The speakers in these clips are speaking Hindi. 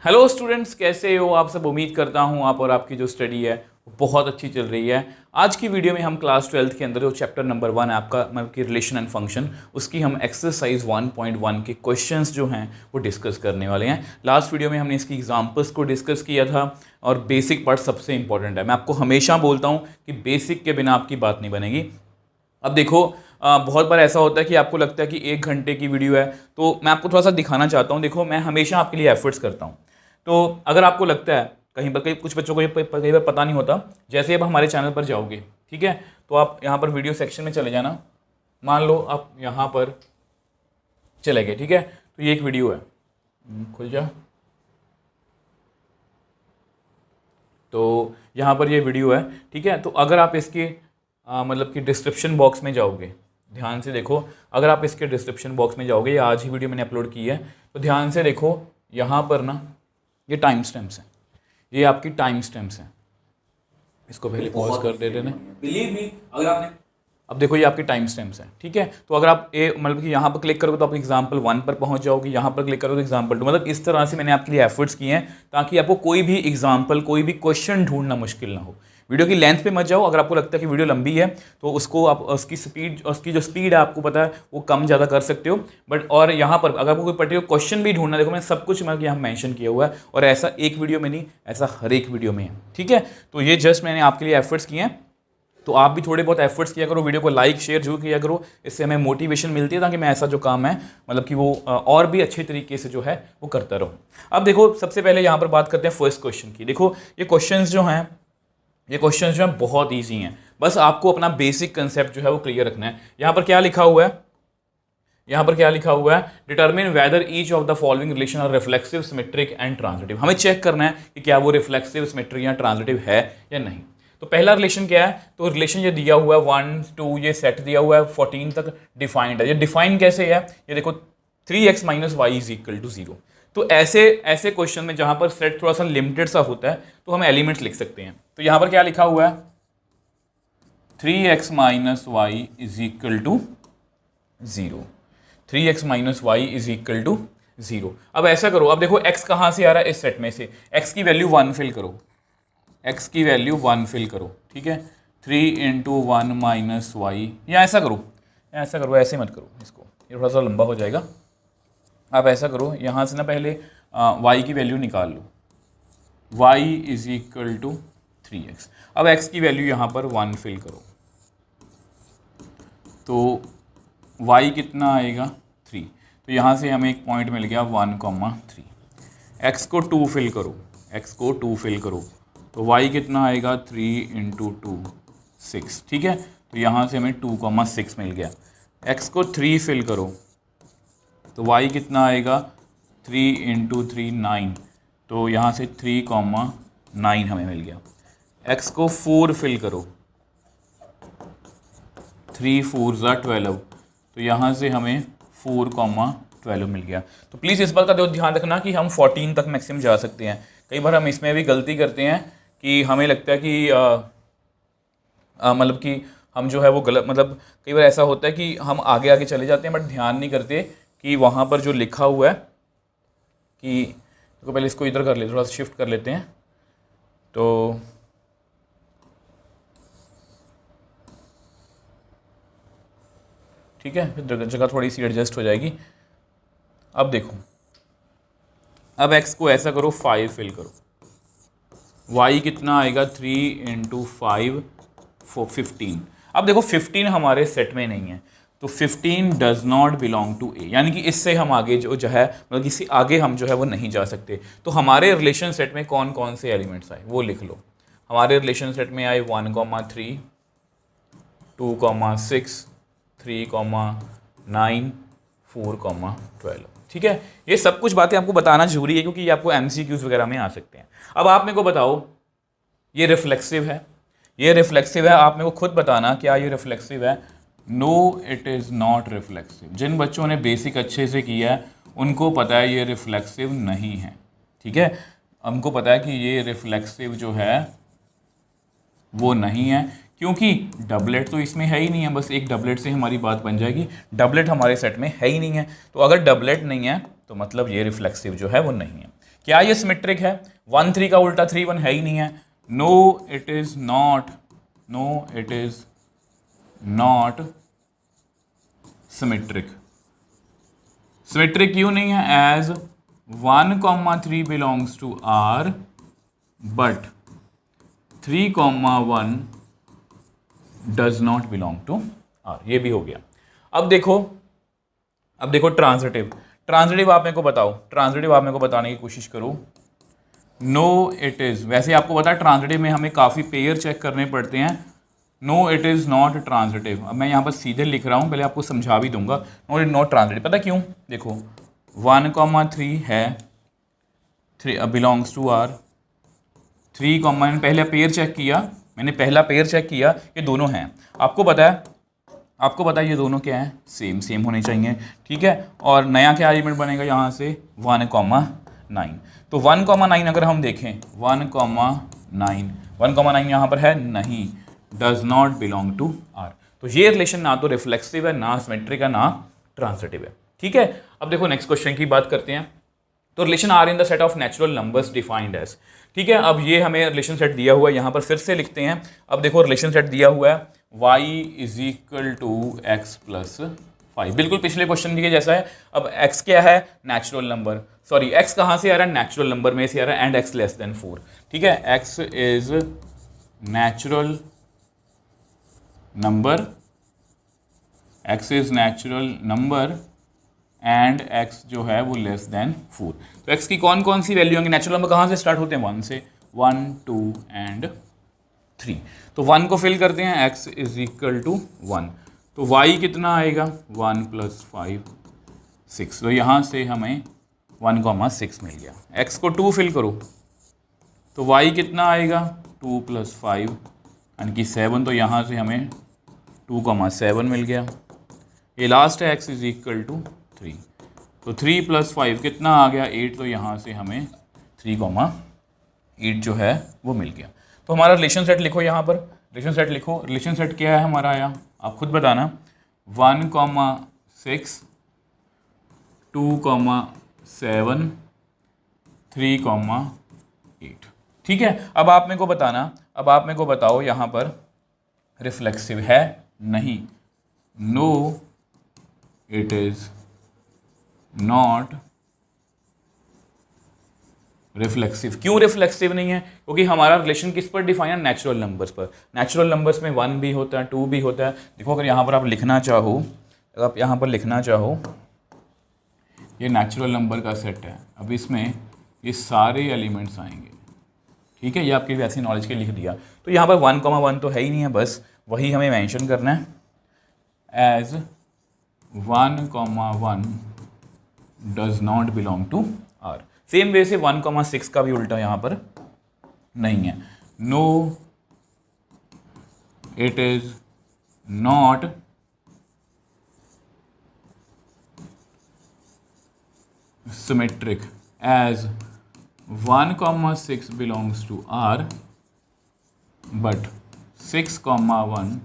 हेलो स्टूडेंट्स, कैसे हो आप सब। उम्मीद करता हूँ आप और आपकी जो स्टडी है वो बहुत अच्छी चल रही है। आज की वीडियो में हम क्लास 12th के अंदर जो चैप्टर नंबर 1 है आपका मतलब कि रिलेशन एंड फंक्शन, उसकी हम एक्सरसाइज 1.1 के क्वेश्चंस जो हैं वो डिस्कस करने वाले हैं। लास्ट वीडियो में हमने इसकी एग्जांपल्स को डिस्कस किया था और बेसिक पार्ट सबसे इंपॉर्टेंट है। मैं आपको हमेशा बोलता हूँ कि बेसिक के बिना आपकी बात नहीं बनेगी। अब देखो, बहुत बार ऐसा होता है कि आपको लगता है कि 1 घंटे की वीडियो है, तो मैं आपको थोड़ा सा दिखाना चाहता हूँ। देखो, मैं हमेशा आपके लिए एफर्ट्स करता हूँ, तो अगर आपको लगता है कहीं पर, कहीं कुछ बच्चों को ये कई बार पता नहीं होता, जैसे अब हमारे चैनल पर जाओगे, ठीक है, तो आप यहाँ पर वीडियो सेक्शन में चले जाना। मान लो आप यहाँ पर चले गए, ठीक है, तो ये एक वीडियो है, खुल जा। तो यहाँ पर ये वीडियो है, ठीक है। तो अगर आप इसके मतलब कि डिस्क्रिप्शन बॉक्स में जाओगे, ध्यान से देखो, अगर आप इसके डिस्क्रिप्शन बॉक्स में जाओगे, या आज ही वीडियो मैंने अपलोड की है, तो ध्यान से देखो, यहाँ पर ना ये टाइम स्टैम्प्स हैं, ये आपकी टाइम स्टैम्प्स हैं। इसको पहले पॉज कर देते हैं। बिलीव मी, अगर आपने अब देखो, ये आपके टाइम स्टैम्प्स हैं, ठीक है। तो अगर आप मतलब कि यहाँ पर क्लिक करोगे तो आप एग्जाम्पल 1 पर पहुँच जाओगे, यहाँ पर क्लिक करोगे तो एग्जाम्पल 2, मतलब इस तरह से मैंने आपके लिए एफर्ट्स किए हैं ताकि आपको कोई भी एग्जाम्पल, कोई भी क्वेश्चन ढूंढना मुश्किल ना हो। वीडियो की लेंथ पे मत जाओ। अगर आपको लगता है कि वीडियो लंबी है तो उसको आप उसकी जो स्पीड है आपको पता है वो कम ज़्यादा कर सकते हो, बट और यहाँ पर अगर आपको कोई पर्टिकुलर क्वेश्चन भी ढूंढना, देखो मैं सब कुछ मतलब यहाँ मेंशन किया हुआ है, और ऐसा एक वीडियो में नहीं, ऐसा हर एक वीडियो में है, ठीक है। तो ये जस्ट मैंने आपके लिए एफर्ट्स किए हैं, तो आप भी थोड़े बहुत एफर्ट्स किया करो, वीडियो को लाइक शेयर जरूर किया करो, इससे हमें मोटिवेशन मिलती है ताकि मैं ऐसा जो काम है मतलब कि वो और भी अच्छे तरीके से जो है वो करता रहूँ। अब देखो, सबसे पहले यहाँ पर बात करते हैं फर्स्ट क्वेश्चन की। देखो, ये क्वेश्चंस जो हैं बहुत ईजी हैं, बस आपको अपना बेसिक कंसेप्ट जो है वो क्लियर रखना है। यहाँ पर क्या लिखा हुआ है, determine whether each of the following relation are reflexive, symmetric and transitive. हमें चेक करना है कि क्या वो रिफ्लेक्सिव, सिमेट्रिक या ट्रांजिटिव है या नहीं। तो पहला रिलेशन क्या है, तो रिलेशन ये दिया हुआ है 1 2, ये सेट दिया हुआ है 14 तक डिफाइंड है। ये डिफाइन कैसे है, ये देखो 3x - y = 0। तो ऐसे क्वेश्चन में जहां पर सेट थोड़ा सा लिमिटेड सा होता है तो हम एलिमेंट्स लिख सकते हैं। तो यहां पर क्या लिखा हुआ है, 3x - y = 0, 3x - y = 0। अब ऐसा करो, अब देखो x कहां से आ रहा है, इस सेट में से x की वैल्यू 1 फिल करो, x की वैल्यू 1 फिल करो, ठीक है। 3 × 1 - y, या ऐसा करो, ऐसे मत करो, इसको ये थोड़ा सा लंबा हो जाएगा। आप ऐसा करो, यहाँ से ना पहले y की वैल्यू निकाल लो, y = 3x। अब x की वैल्यू यहाँ पर 1 फिल करो, तो y कितना आएगा 3। तो यहाँ से हमें एक पॉइंट मिल गया 1,3। x को 2 फिल करो, तो y कितना आएगा 3 × 2 6, ठीक है। तो यहाँ से हमें 2,6 मिल गया। x को 3 फिल करो, तो y कितना आएगा 3 × 3 9, तो यहाँ से 3,9 हमें मिल गया। x को 4 फिल करो, 3 × 4 = 12, तो यहाँ से हमें 4,12 मिल गया। तो प्लीज़ इस बात का ध्यान रखना कि हम 14 तक मैक्सिमम जा सकते हैं। कई बार हम इसमें भी गलती करते हैं कि हमें लगता है कि मतलब कि हम जो है वो गलत, मतलब कई बार ऐसा होता है कि हम आगे आगे चले जाते हैं बट ध्यान नहीं करते कि वहाँ पर जो लिखा हुआ है कि, तो पहले इसको इधर कर लेते, थोड़ा सा शिफ्ट कर लेते हैं, तो ठीक है, फिर जगह थोड़ी सी एडजस्ट हो जाएगी। अब देखो, अब x को ऐसा करो 5 फिल करो, y कितना आएगा 3 × 5 15। अब देखो 15 हमारे सेट में नहीं है, तो 15 डज नॉट बिलोंग टू ए, यानी कि इससे हम आगे जो है मतलब इससे आगे हम जो है वो नहीं जा सकते। तो हमारे रिलेशन सेट में कौन कौन से एलिमेंट्स आए वो लिख लो। हमारे रिलेशन सेट में आए 1,3, 2,6, 3,9, 4,12, ठीक है। ये सब कुछ बातें आपको बताना जरूरी है क्योंकि ये आपको MCQs वगैरह में आ सकते हैं। अब आप मेरे को बताओ, ये रिफ्लेक्सिव है, आप मेरे को खुद बताना क्या ये रिफ्लेक्सिव है। No, it is not reflexive. जिन बच्चों ने बेसिक अच्छे से किया है उनको पता है ये रिफ्लेक्सिव नहीं है, ठीक है। हमको पता है कि ये रिफ्लेक्सिव जो है वो नहीं है, क्योंकि डबलेट तो इसमें है ही नहीं है। बस एक डबलेट से हमारी बात बन जाएगी, डबलेट हमारे सेट में है ही नहीं है। तो अगर डबलेट नहीं है तो मतलब ये रिफ्लेक्सिव जो है वो नहीं है। क्या ये सिमेट्रिक है? 1 3 का उल्टा 3 1 है ही नहीं है। No it is not, no it is not symmetric. Symmetric क्यों नहीं है? As 1,3 belongs to R but 3,1 does not belong to R। ये भी हो गया। अब देखो ट्रांजिटिव। ट्रांजिटिव आप मेरे को बताओ, ट्रांजिटिव आप मेरे को बताने की कोशिश करो। नो इट इज़, वैसे आपको पता है ट्रांजिटिव में हमें काफ़ी पेयर चेक करने पड़ते हैं। No it is not transitive. अब मैं यहाँ पर सीधे लिख रहा हूँ, पहले आपको समझा भी दूंगा। नो इट नॉट ट्रांजिटिव, पता क्यों? देखो 1,3 है, 3 बिलोंग्स टू R। 3, मैंने पहले पेयर चेक किया, मैंने पहला पेयर चेक किया, ये दोनों हैं। आपको पता है ये दोनों क्या हैं? सेम होने चाहिए, ठीक है। और नया क्या एलिमेंट बनेगा यहाँ से? 1,9। तो 1,9 अगर हम देखें 1,9 यहाँ पर है नहीं, does not belong to R। तो ये रिलेशन ना तो रिफ्लेक्सिव है, ना सिमेट्रिक है, ना ट्रांजिटिव है, ठीक है। अब देखो नेक्स्ट क्वेश्चन की बात करते हैं। तो relation are in the set of natural numbers defined as, ठीक है। अब ये हमें रिलेशन सेट दिया हुआ है, यहाँ पर फिर से लिखते हैं। अब देखो रिलेशन सेट दिया हुआ है y is equal to x plus 5, बिल्कुल पिछले क्वेश्चन के जैसा है। अब x क्या है? नेचुरल नंबर, सॉरी x कहाँ से आ रहा है? नेचुरल नंबर में से आ रहा है, एंड x लेस देन 4, ठीक है। x is natural number and x जो है वो लेस देन 4। तो x की कौन कौन सी वैल्यू होंगी? नेचुरल नंबर कहाँ से स्टार्ट होते हैं? 1 से, 1 2 एंड 3। तो 1 को फिल करते हैं, x इज इक्वल टू 1। तो y कितना आएगा? 1 प्लस 5 6। तो यहाँ से हमें 1,6 मिल गया। x को 2 फिल करो तो y कितना आएगा? 2 प्लस 5 यानी कि 7। तो यहाँ से हमें 2,7 मिल गया। ये लास्ट है, x इज इक्वल टू 3। तो 3 प्लस 5 कितना आ गया? 8। तो यहाँ से हमें 3,8 जो है वो मिल गया। तो हमारा रिलेशन सेट लिखो, यहाँ पर रिलेशन सेट लिखो। रिलेशन सेट क्या है हमारा? आया आप खुद बताना। 1,6 2,7 3,8, ठीक है। अब आप मेरे को बताओ यहाँ पर रिफ्लेक्सिव है? नहीं, no it is not reflexive. क्यों रिफ्लेक्सिव नहीं है? क्योंकि हमारा रिलेशन किस पर डिफाइन है? नेचुरल नंबर्स पर। नेचुरल नंबर्स में 1 भी होता है, 2 भी होता है। देखो अगर यहाँ पर आप लिखना चाहो, ये नेचुरल नंबर का सेट है। अब इसमें ये सारे एलिमेंट्स आएंगे, ठीक है। ये आपकी वैसी नॉलेज के लिख दिया। तो यहाँ पर 1,1 तो है ही नहीं है, बस वही हमें मेंशन करना है as 1,1 does not belong to R। Same way से 1,6 का भी उल्टा यहाँ पर नहीं है। No it is not symmetric as 1,6 belongs to R but 6,1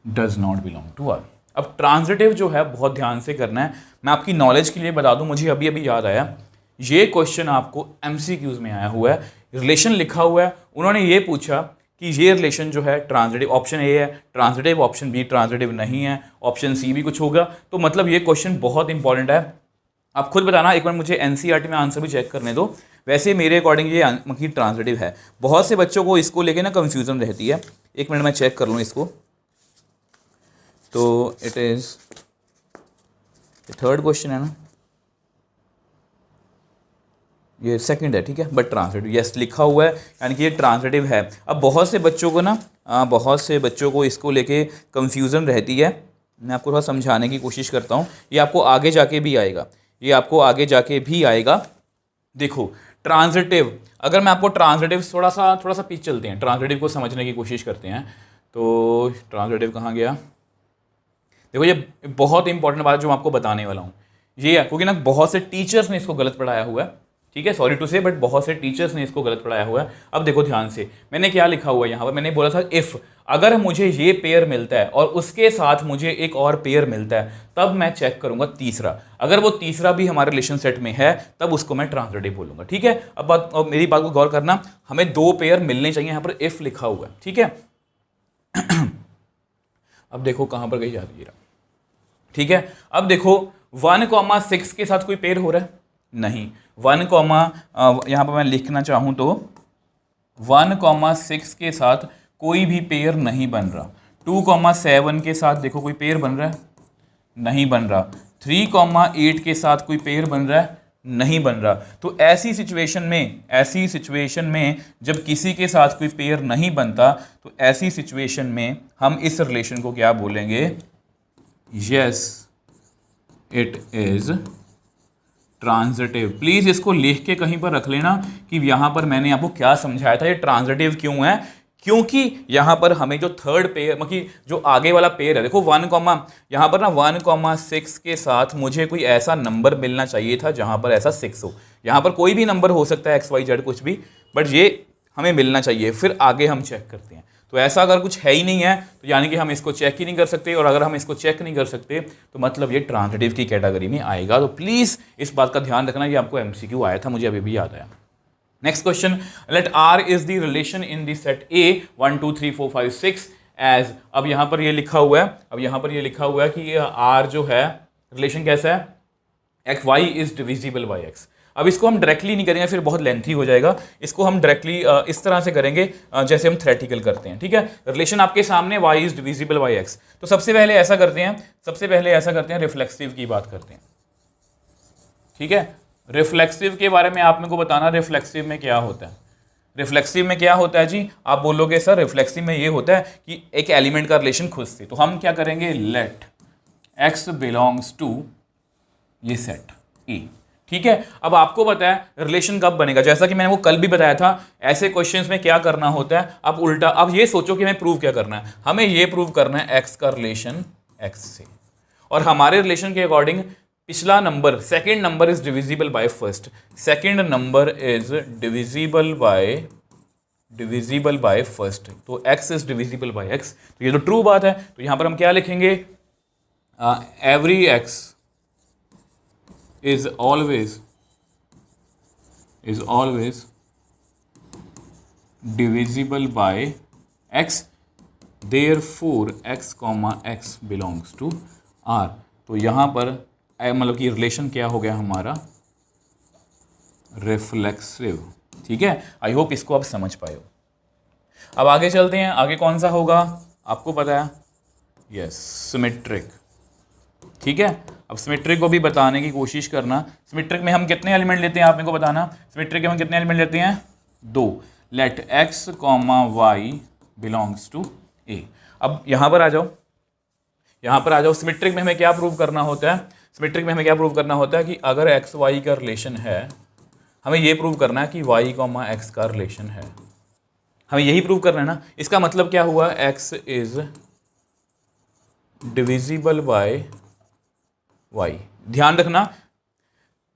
does not belong to R। अब ट्रांजिटिव जो है बहुत ध्यान से करना है। मैं आपकी नॉलेज के लिए बता दूं, मुझे अभी अभी याद आया, ये क्वेश्चन आपको MCQs में आया हुआ है। रिलेशन लिखा हुआ है, उन्होंने ये पूछा कि ये रिलेशन जो है ट्रांजिटिव, ऑप्शन ए है ट्रांजिटिव, ऑप्शन बी ट्रांजिटिव नहीं है, ऑप्शन सी भी कुछ होगा। तो मतलब ये क्वेश्चन बहुत इंपॉर्टेंट है। आप खुद बताना, एक बार मुझे NCERT में आंसर भी चेक करने दो। वैसे मेरे अकॉर्डिंग ये ट्रांजिटिव है। बहुत से बच्चों को इसको लेके ना कंफ्यूजन रहती है। एक मिनट मैं चेक कर लूँ इसको। तो इट इज़ थर्ड क्वेश्चन है ना, ये सेकंड है, ठीक है। बट ट्रांजिटिव यस लिखा हुआ है, यानी कि ये ट्रांजिटिव है। अब बहुत से बच्चों को इसको लेके कंफ्यूजन रहती है। मैं आपको थोड़ा समझाने की कोशिश करता हूँ। ये आपको आगे जाके भी आएगा, देखो ट्रांजिटिव, अगर मैं आपको ट्रांजिटिव थोड़ा सा पीछे चलते हैं, ट्रांजिटिव को समझने की कोशिश करते हैं। तो ट्रांजिटिव कहाँ गया? देखो ये बहुत इंपॉर्टेंट बात जो मैं आपको बताने वाला हूँ ये है, क्योंकि ना बहुत से टीचर्स ने इसको गलत पढ़ाया हुआ है, ठीक है, सॉरी टू से, बट बहुत से टीचर्स ने इसको गलत पढ़ाया हुआ है। अब देखो ध्यान से, मैंने क्या लिखा हुआ है यहाँ पर, मैंने बोला था इफ़ अगर मुझे ये पेयर मिलता है और उसके साथ मुझे एक और पेयर मिलता है, तब मैं चेक करूंगा तीसरा। अगर वो तीसरा भी हमारे रिलेशन सेट में है, तब उसको मैं ट्रांजिटिव बोलूंगा। ठीक है, अब मेरी बात को गौर करना, हमें 2 पेयर मिलने चाहिए, यहाँ पर इफ लिखा हुआ है। ठीक है अब देखो कहां पर गई याद गिरा। ठीक है, अब देखो 1,6 के साथ कोई पेयर हो रहा है? नहीं। 1, यहां पर मैं लिखना चाहूं तो 1,6 के साथ कोई भी पेयर नहीं बन रहा। 2,7 के साथ देखो कोई पेयर बन रहा है? नहीं बन रहा। 3,8 के साथ कोई पेयर बन रहा है? नहीं बन रहा। तो ऐसी सिचुएशन में जब किसी के साथ कोई पेयर नहीं बनता, तो ऐसी सिचुएशन में हम इस रिलेशन को क्या बोलेंगे? Yes it is transitive. Please इसको लिख के कहीं पर रख लेना कि यहां पर मैंने आपको क्या समझाया था, ये ट्रांजिटिव क्यों है। क्योंकि यहां पर हमें जो थर्ड पेयर, मतलब जो आगे वाला पेयर है, देखो 1, यहां पर ना 1,6 के साथ मुझे कोई ऐसा नंबर मिलना चाहिए था जहां पर ऐसा 6 हो। यहां पर कोई भी नंबर हो सकता है, XYZ कुछ भी, बट ये हमें मिलना चाहिए, फिर आगे हम चेक करते हैं। तो ऐसा अगर कुछ है ही नहीं है, तो यानी कि हम इसको चेक ही नहीं कर सकते, और अगर हम इसको चेक नहीं कर सकते तो मतलब ये ट्रांजिटिव की कैटेगरी में आएगा। तो प्लीज़ इस बात का ध्यान रखना, ये आपको MCQ आया था, मुझे अभी भी याद आया। Next question, let R is the relation in the set A 1 2 3 4 5 6 as. अब यहां पर ये लिखा हुआ है, कि R जो है रिलेशन कैसा है? XY is divisible by X। अब इसको हम डायरेक्टली नहीं करेंगे, फिर बहुत लेंथी हो जाएगा। इसको हम डायरेक्टली इस तरह से करेंगे जैसे हम थ्योरेटिकल करते हैं। ठीक है, रिलेशन आपके सामने y is divisible by x। तो सबसे पहले ऐसा करते हैं, रिफ्लेक्सिव की बात करते हैं। ठीक है, रिफ्लेक्सिव के बारे में आप मेरे को बताना, रिफ्लेक्सिव में क्या होता है? रिफ्लेक्सिव में क्या होता है जी? आप बोलोगे सर रिफ्लेक्सिव में ये होता है कि एक एलिमेंट का रिलेशन खुद से। तो हम क्या करेंगे? लेट x बिलोंग्स टू ये सेट E। ठीक है, अब आपको पता है रिलेशन कब बनेगा, जैसा कि मैंने वो कल भी बताया था, ऐसे क्वेश्चंस में क्या करना होता है। अब उल्टा, अब ये सोचो कि हमें प्रूव क्या करना है। हमें ये प्रूव करना है x का रिलेशन x से, और हमारे रिलेशन के अकॉर्डिंग पिछला number, second number is divisible by first, second number is divisible by first, तो x is divisible by x। तो ये तो ट्रू बात है। तो यहां पर हम क्या लिखेंगे? Every x is always divisible by x, therefore x, x belongs to R। तो यहां पर मतलब कि रिलेशन क्या हो गया हमारा? रिफ्लेक्सिव। ठीक है, आई होप इसको आप समझ पाए हो। अब आगे चलते हैं, आगे कौन सा होगा आपको पता है? Yes, symmetric. ठीक है, अब सिमेट्रिक को भी बताने की कोशिश करना। सिमेट्रिक में हम कितने एलिमेंट लेते हैं, आप मेरे को बताना। सिमेट्रिक में हम कितने एलिमेंट लेते हैं? 2। Let x, y belongs to A। अब यहां पर आ जाओ, सिमेट्रिक में हमें क्या प्रूव करना होता है? सिमेट्रिक में हमें क्या प्रूव करना होता है कि अगर x y का रिलेशन है, हमें ये प्रूव करना है कि y, x का रिलेशन है। हमें यही प्रूव करना है ना। इसका मतलब क्या हुआ? x is divisible bye y। ध्यान रखना,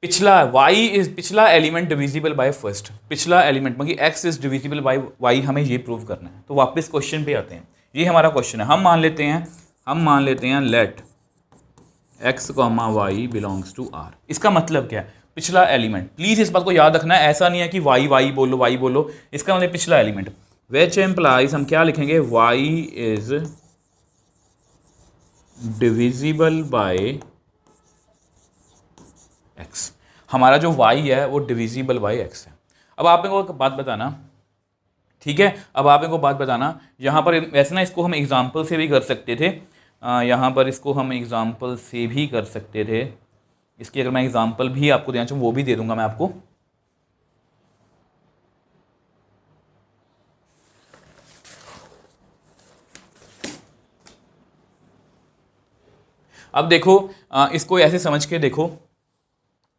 पिछला एलिमेंट डिविजिबल बाय फर्स्ट, पिछला एलिमेंट मतलब x is divisible bye y, हमें ये प्रूव करना है। तो वापस क्वेश्चन पे आते हैं, ये हमारा क्वेश्चन है। हम मान लेते हैं let x, y belongs to R। इसका मतलब क्या है? पिछला एलिमेंट। प्लीज इस बात को याद रखना, ऐसा नहीं है कि y बोलो, इसका मतलब पिछला एलिमेंट, विच एम्प्लाइज हम क्या लिखेंगे? y is divisible by x। हमारा जो y है वो डिविजिबल बाय x है। अब आप मेरे को एक बात बताना, ठीक है, अब आप मेरे को बात बताना, यहाँ पर वैसे ना इसको हम एग्जाम्पल से भी कर सकते थे, इसकी अगर मैं एग्जाम्पल भी आपको देना चाहूँ वो भी दे दूंगा मैं आपको। अब देखो इसको ऐसे समझ के देखो,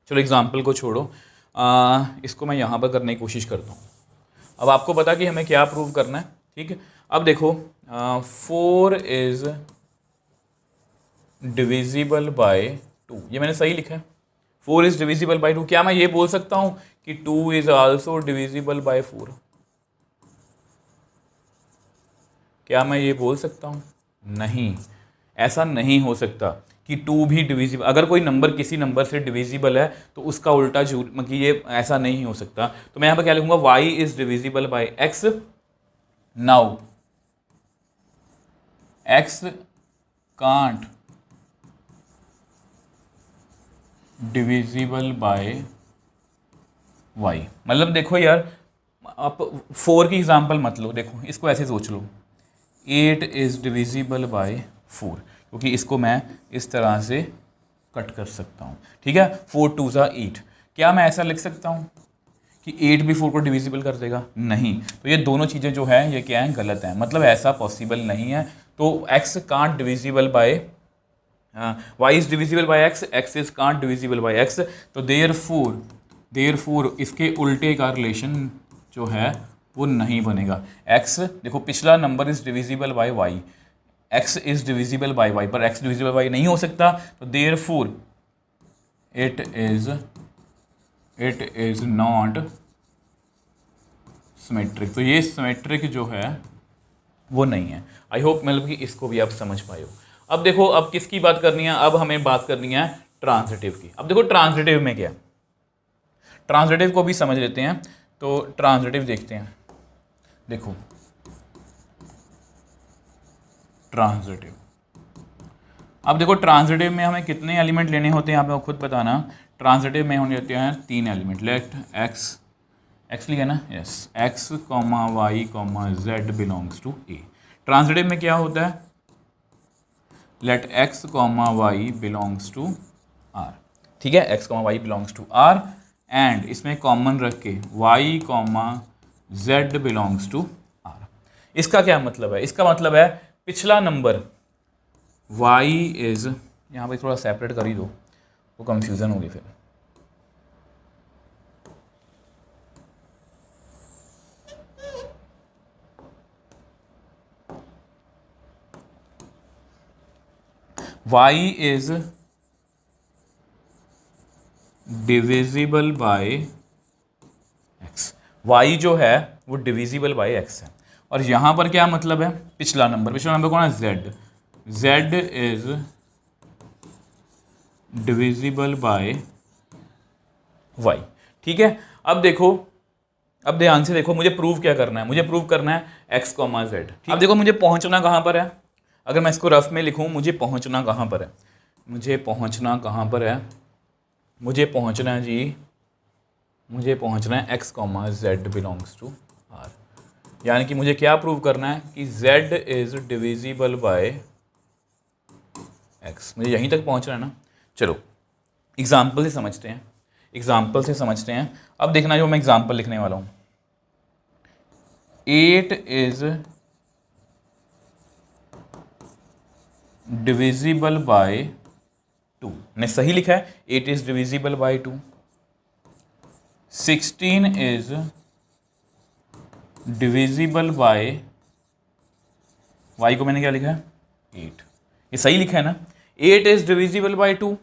चलो एग्जाम्पल को छोड़ो, इसको मैं यहाँ पर करने की कोशिश करता हूँ। अब आपको पता कि हमें क्या प्रूव करना है। ठीक है, अब देखो 4 इज डिविजिबल बाय 2, ये मैंने सही लिखा है। 4 इज डिविजिबल बाई 2। क्या मैं ये बोल सकता हूँ कि 2 इज आल्सो डिविजिबल बाई 4? क्या मैं ये बोल सकता हूँ? नहीं, ऐसा नहीं हो सकता कि 2 भी डिविजिबल, अगर कोई नंबर किसी नंबर से डिविजिबल है तो उसका उल्टा झूठ, मतलब ये ऐसा नहीं हो सकता। तो मैं यहाँ पर क्या लिखूंगा, y is divisible by x। Now x can't divisible by y। मतलब देखो यार, आप 4 की एग्जांपल मत लो, देखो इसको ऐसे सोच लो, 8 इज डिविजिबल बाय 4, क्योंकि इसको मैं इस तरह से कट कर सकता हूँ, ठीक है। 4 2 ज़ा 8। क्या मैं ऐसा लिख सकता हूँ कि 8 भी 4 को डिविजिबल कर देगा? नहीं। तो ये दोनों चीज़ें जो है ये क्या है, गलत है, मतलब ऐसा पॉसिबल नहीं है। तो x can't divisible by y is divisible by x, x is can't divisible by x। तो देयरफॉर इसके उल्टे का रिलेशन जो है वो नहीं बनेगा। x देखो, पिछला number is divisible bye y, x is divisible bye y, पर x डिविजिबल बाय नहीं हो सकता। तो therefore it is not symmetric. तो ये सिमेट्रिक जो है वो नहीं है। आई होप मतलब कि इसको भी आप समझ पाए हो। अब देखो, अब किसकी बात करनी है, अब हमें बात करनी है ट्रांजिटिव की। अब देखो ट्रांजिटिव में क्या, ट्रांजिटिव को भी समझ लेते हैं। तो ट्रांजिटिव देखते हैं। देखो ट्रांजिटिव, अब देखो ट्रांजिटिव में हमें कितने एलिमेंट लेने होते हैं, आप खुद बताना। ट्रांजिटिव में होने होते हैं 3 एलिमेंट। लेट एक्स लिखा ना, yes, x comma y comma z belongs to A. Transitive में क्या होता है, let x comma y belongs to R, ठीक है, x comma y belongs to R, and इसमें कॉमन रख के y comma z belongs to are. इसका क्या मतलब है, इसका मतलब है पिछला नंबर y इज, यहाँ पे थोड़ा सेपरेट कर ही दो, वो कंफ्यूजन होगी फिर। y is divisible by x, y जो है वो डिविजिबल बाय x है। और यहाँ पर क्या मतलब है, पिछला नंबर कौन है, z is divisible bye y, ठीक है। अब देखो, अब ध्यान से देखो, मुझे प्रूव क्या करना है, मुझे प्रूव करना है x कॉमा जेड। अब देखो मुझे पहुंचना कहाँ पर है, अगर मैं इसको रफ में लिखूं, मुझे पहुंचना कहाँ पर है, मुझे पहुंचना कहाँ पर है, मुझे पहुंचना है जी, मुझे पहुंचना है x comma z belongs to R. यानी कि मुझे क्या प्रूव करना है कि z is divisible by x, मुझे यहीं तक पहुंचना है ना। चलो एग्जाम्पल से समझते हैं, एग्जाम्पल से समझते हैं। अब देखना जो मैं एग्जाम्पल लिखने वाला हूँ, 8 इज डिविजिबल बाय 2, मैंने सही लिखा है, 8 is divisible bye 2। 16 is divisible bye, y को मैंने क्या लिखा है, 8, ये सही लिखा है ना। 8 is divisible bye 2,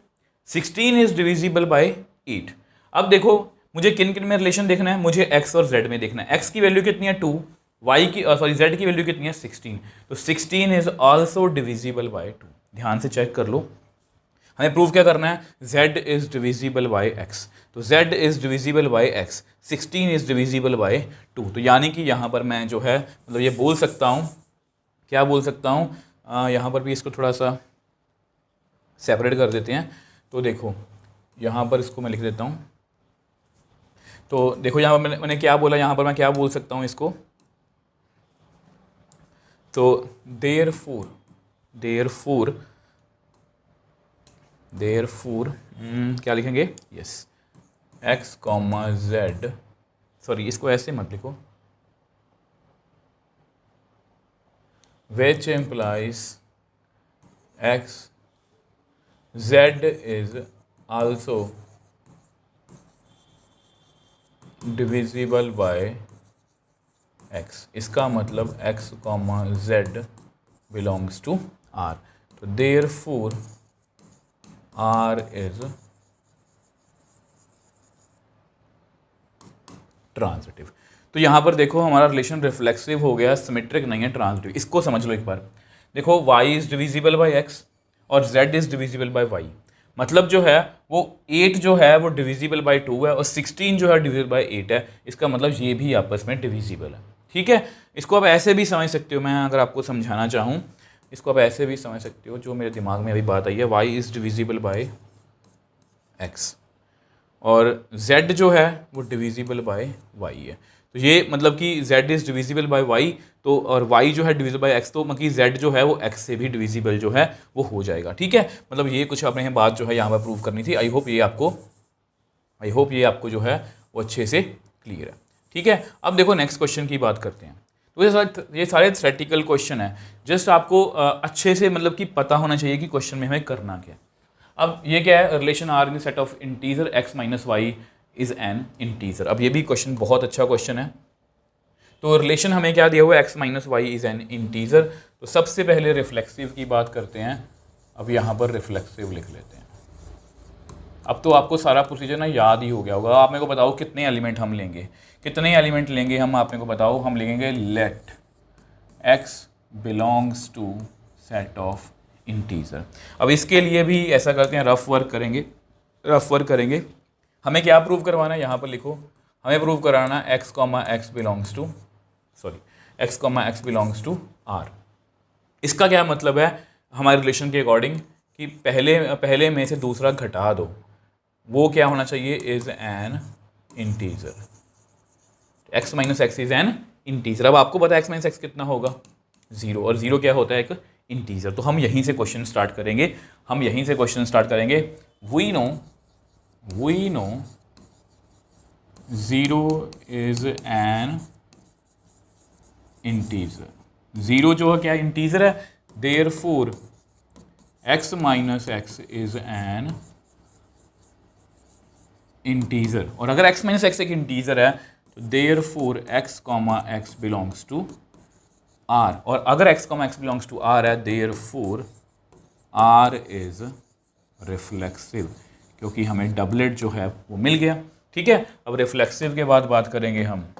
16 is divisible bye 8। अब देखो मुझे किन किन में रिलेशन देखना है, मुझे x और z में देखना है। x की वैल्यू कितनी है 2, y की z की वैल्यू कितनी है 16, तो 16 इज ऑल्सो डिविजिबल बाय 2। ध्यान से चेक कर लो, हमें प्रूव क्या करना है, z is divisible by x, तो z is divisible by x, 16 is divisible bye 2। तो यानी कि यहाँ पर मैं जो है मतलब ये बोल सकता हूँ, क्या बोल सकता हूँ, यहाँ पर भी इसको थोड़ा सा सेपरेट कर देते हैं। तो देखो यहाँ पर इसको मैं लिख देता हूँ। तो देखो यहाँ पर मैंने क्या बोला, यहाँ पर मैं क्या बोल सकता हूँ इसको, तो देयरफॉर क्या लिखेंगे, yes, x comma Z, sorry इसको ऐसे मत लिखो, which implies x z is also divisible by x। इसका मतलब x comma z belongs to r। तो therefore r is ट्रांजिटिव। तो यहाँ पर देखो हमारा रिलेशन रिफ्लेक्सिव हो गया, सिमेट्रिक नहीं है, ट्रांजिटिव। इसको समझ लो एक बार। देखो y is divisible by x और z is divisible bye y, मतलब जो है वो 8 जो है वो डिविजिबल बाय 2 है और 16 जो है डिविजिबल बाय 8 है। इसका मतलब ये भी आपस में डिविजिबल है, ठीक है। इसको आप ऐसे भी समझ सकते हो, मैं अगर आपको समझाना चाहूँ इसको आप ऐसे भी समझ सकते हो, जो मेरे दिमाग में अभी बात आई है, y is divisible by x और z जो है वो डिविजिबल बाय y है। तो ये मतलब कि z is divisible by y, तो और y जो है डिविजिबल बाय x, तो मतलब कि z जो है वो x से भी डिविजिबल जो है वो हो जाएगा, ठीक है। मतलब ये कुछ अपने बात जो है यहाँ पर प्रूव करनी थी। आई होप ये आपको जो है वो अच्छे से क्लियर है, ठीक है। अब देखो नेक्स्ट क्वेश्चन की बात करते हैं। तो ये सारे थ्योरेटिकल क्वेश्चन है, जस्ट आपको अच्छे से मतलब कि पता होना चाहिए कि क्वेश्चन में हमें करना क्या है। अब ये क्या है, relation are in set of integer x minus y is an integer. अब ये भी क्वेश्चन बहुत अच्छा क्वेश्चन है। तो रिलेशन हमें क्या दिया हुआ है, x minus y is an integer. तो सबसे पहले रिफ्लेक्सिव की बात करते हैं। अब यहाँ पर रिफ्लेक्सिव लिख लेते हैं। अब तो आपको सारा प्रोसीजर ना याद ही हो गया होगा। आप मेरे को बताओ कितने एलिमेंट हम लेंगे, हम आप मेरे को बताओ। हम लेंगे let x belongs to set of integer. अब इसके लिए भी ऐसा करते हैं, रफ वर्क करेंगे। हमें क्या प्रूव करवाना है, यहाँ पर लिखो। हमें प्रूव कराना है x comma x belongs to r। इसका क्या मतलब है हमारे रिलेशन के अकॉर्डिंग कि पहले में से दूसरा घटा दो, वो क्या होना चाहिए, is an integer. x minus x is an integer. अब आपको पता है x माइनस एक्स कितना होगा, 0, और 0 क्या होता है, एक इंटीजर। तो हम यहीं से क्वेश्चन स्टार्ट करेंगे। We know 0 is an integer. 0 जो है क्या इंटीजर है, therefore x minus x is an integer. और अगर x माइनस एक्स एक इंटीजर है तो therefore x comma x belongs to r। और अगर x comma x belongs to r है, देयरफॉर r इज रिफ्लेक्सिव, क्योंकि हमें डबलेट जो है वो मिल गया, ठीक है। अब रिफ्लेक्सिव के बाद बात करेंगे हम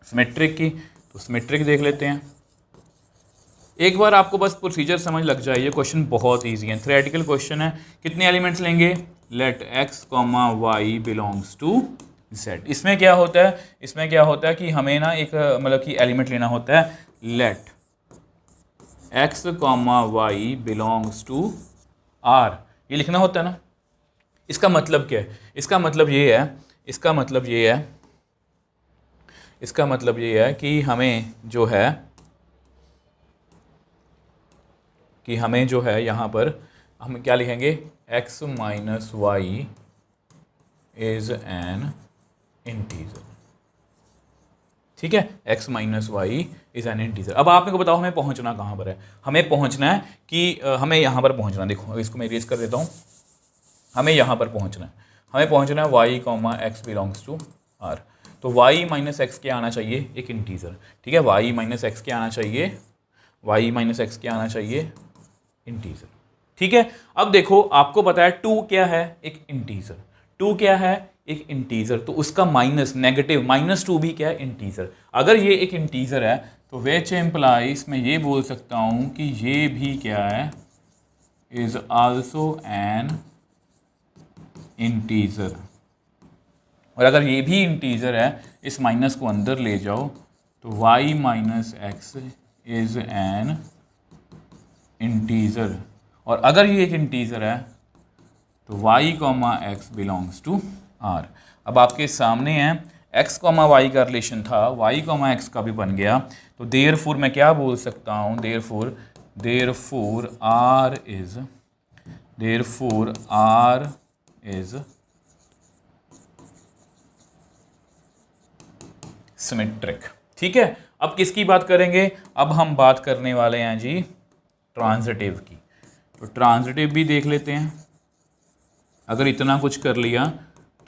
सिमेट्रिक की। तो सिमेट्रिक देख लेते हैं। एक बार आपको बस प्रोसीजर समझ लग जाए, ये क्वेश्चन बहुत ईजी है, थ्योरेटिकल क्वेश्चन है। कितने एलिमेंट्स लेंगे, let x comma y belongs to z। इसमें क्या होता है कि हमें ना एक मतलब कि एलिमेंट लेना होता है, let x comma y belongs to r, ये लिखना होता है ना। इसका मतलब क्या है, इसका मतलब ये है कि हमें जो है यहाँ पर हम क्या लिखेंगे, x minus y is an integer, ठीक है। x minus y is an integer. अब आप मेरे को बताओ हमें पहुँचना कहाँ पर है। हमें पहुँचना है कि हमें यहाँ पर पहुँचना, देखो इसको मैं इरेज कर देता हूँ। हमें यहाँ पर पहुँचना है, y comma x belongs to r। तो y माइनस एक्स क्या आना चाहिए, एक इंटीजर, ठीक है। y माइनस एक्स क्या आना चाहिए, इंटीजर, ठीक है। अब देखो आपको पता है 2 क्या है, एक इंटीजर। तो उसका माइनस, नेगेटिव -2 भी क्या है, इंटीजर। अगर ये एक इंटीजर है तो विच एम्प्लाइज मैं ये बोल सकता हूँ कि ये भी क्या है, इज आल्सो एन इंटीजर। और अगर ये भी इंटीजर है, इस माइनस को अंदर ले जाओ, तो y minus x is an integer. और अगर ये एक इंटीजर है तो y comma x belongs to r। अब आपके सामने है x कॉमा वाई का रिलेशन था, y कॉमा एक्स का भी बन गया। तो देयरफॉर मैं क्या बोल सकता हूँ, देयरफॉर r इज सिमेट्रिक, ठीक है। अब किसकी बात करेंगे, अब हम बात करने वाले हैं जी ट्रांजिटिव की। तो ट्रांजिटिव भी देख लेते हैं। अगर इतना कुछ कर लिया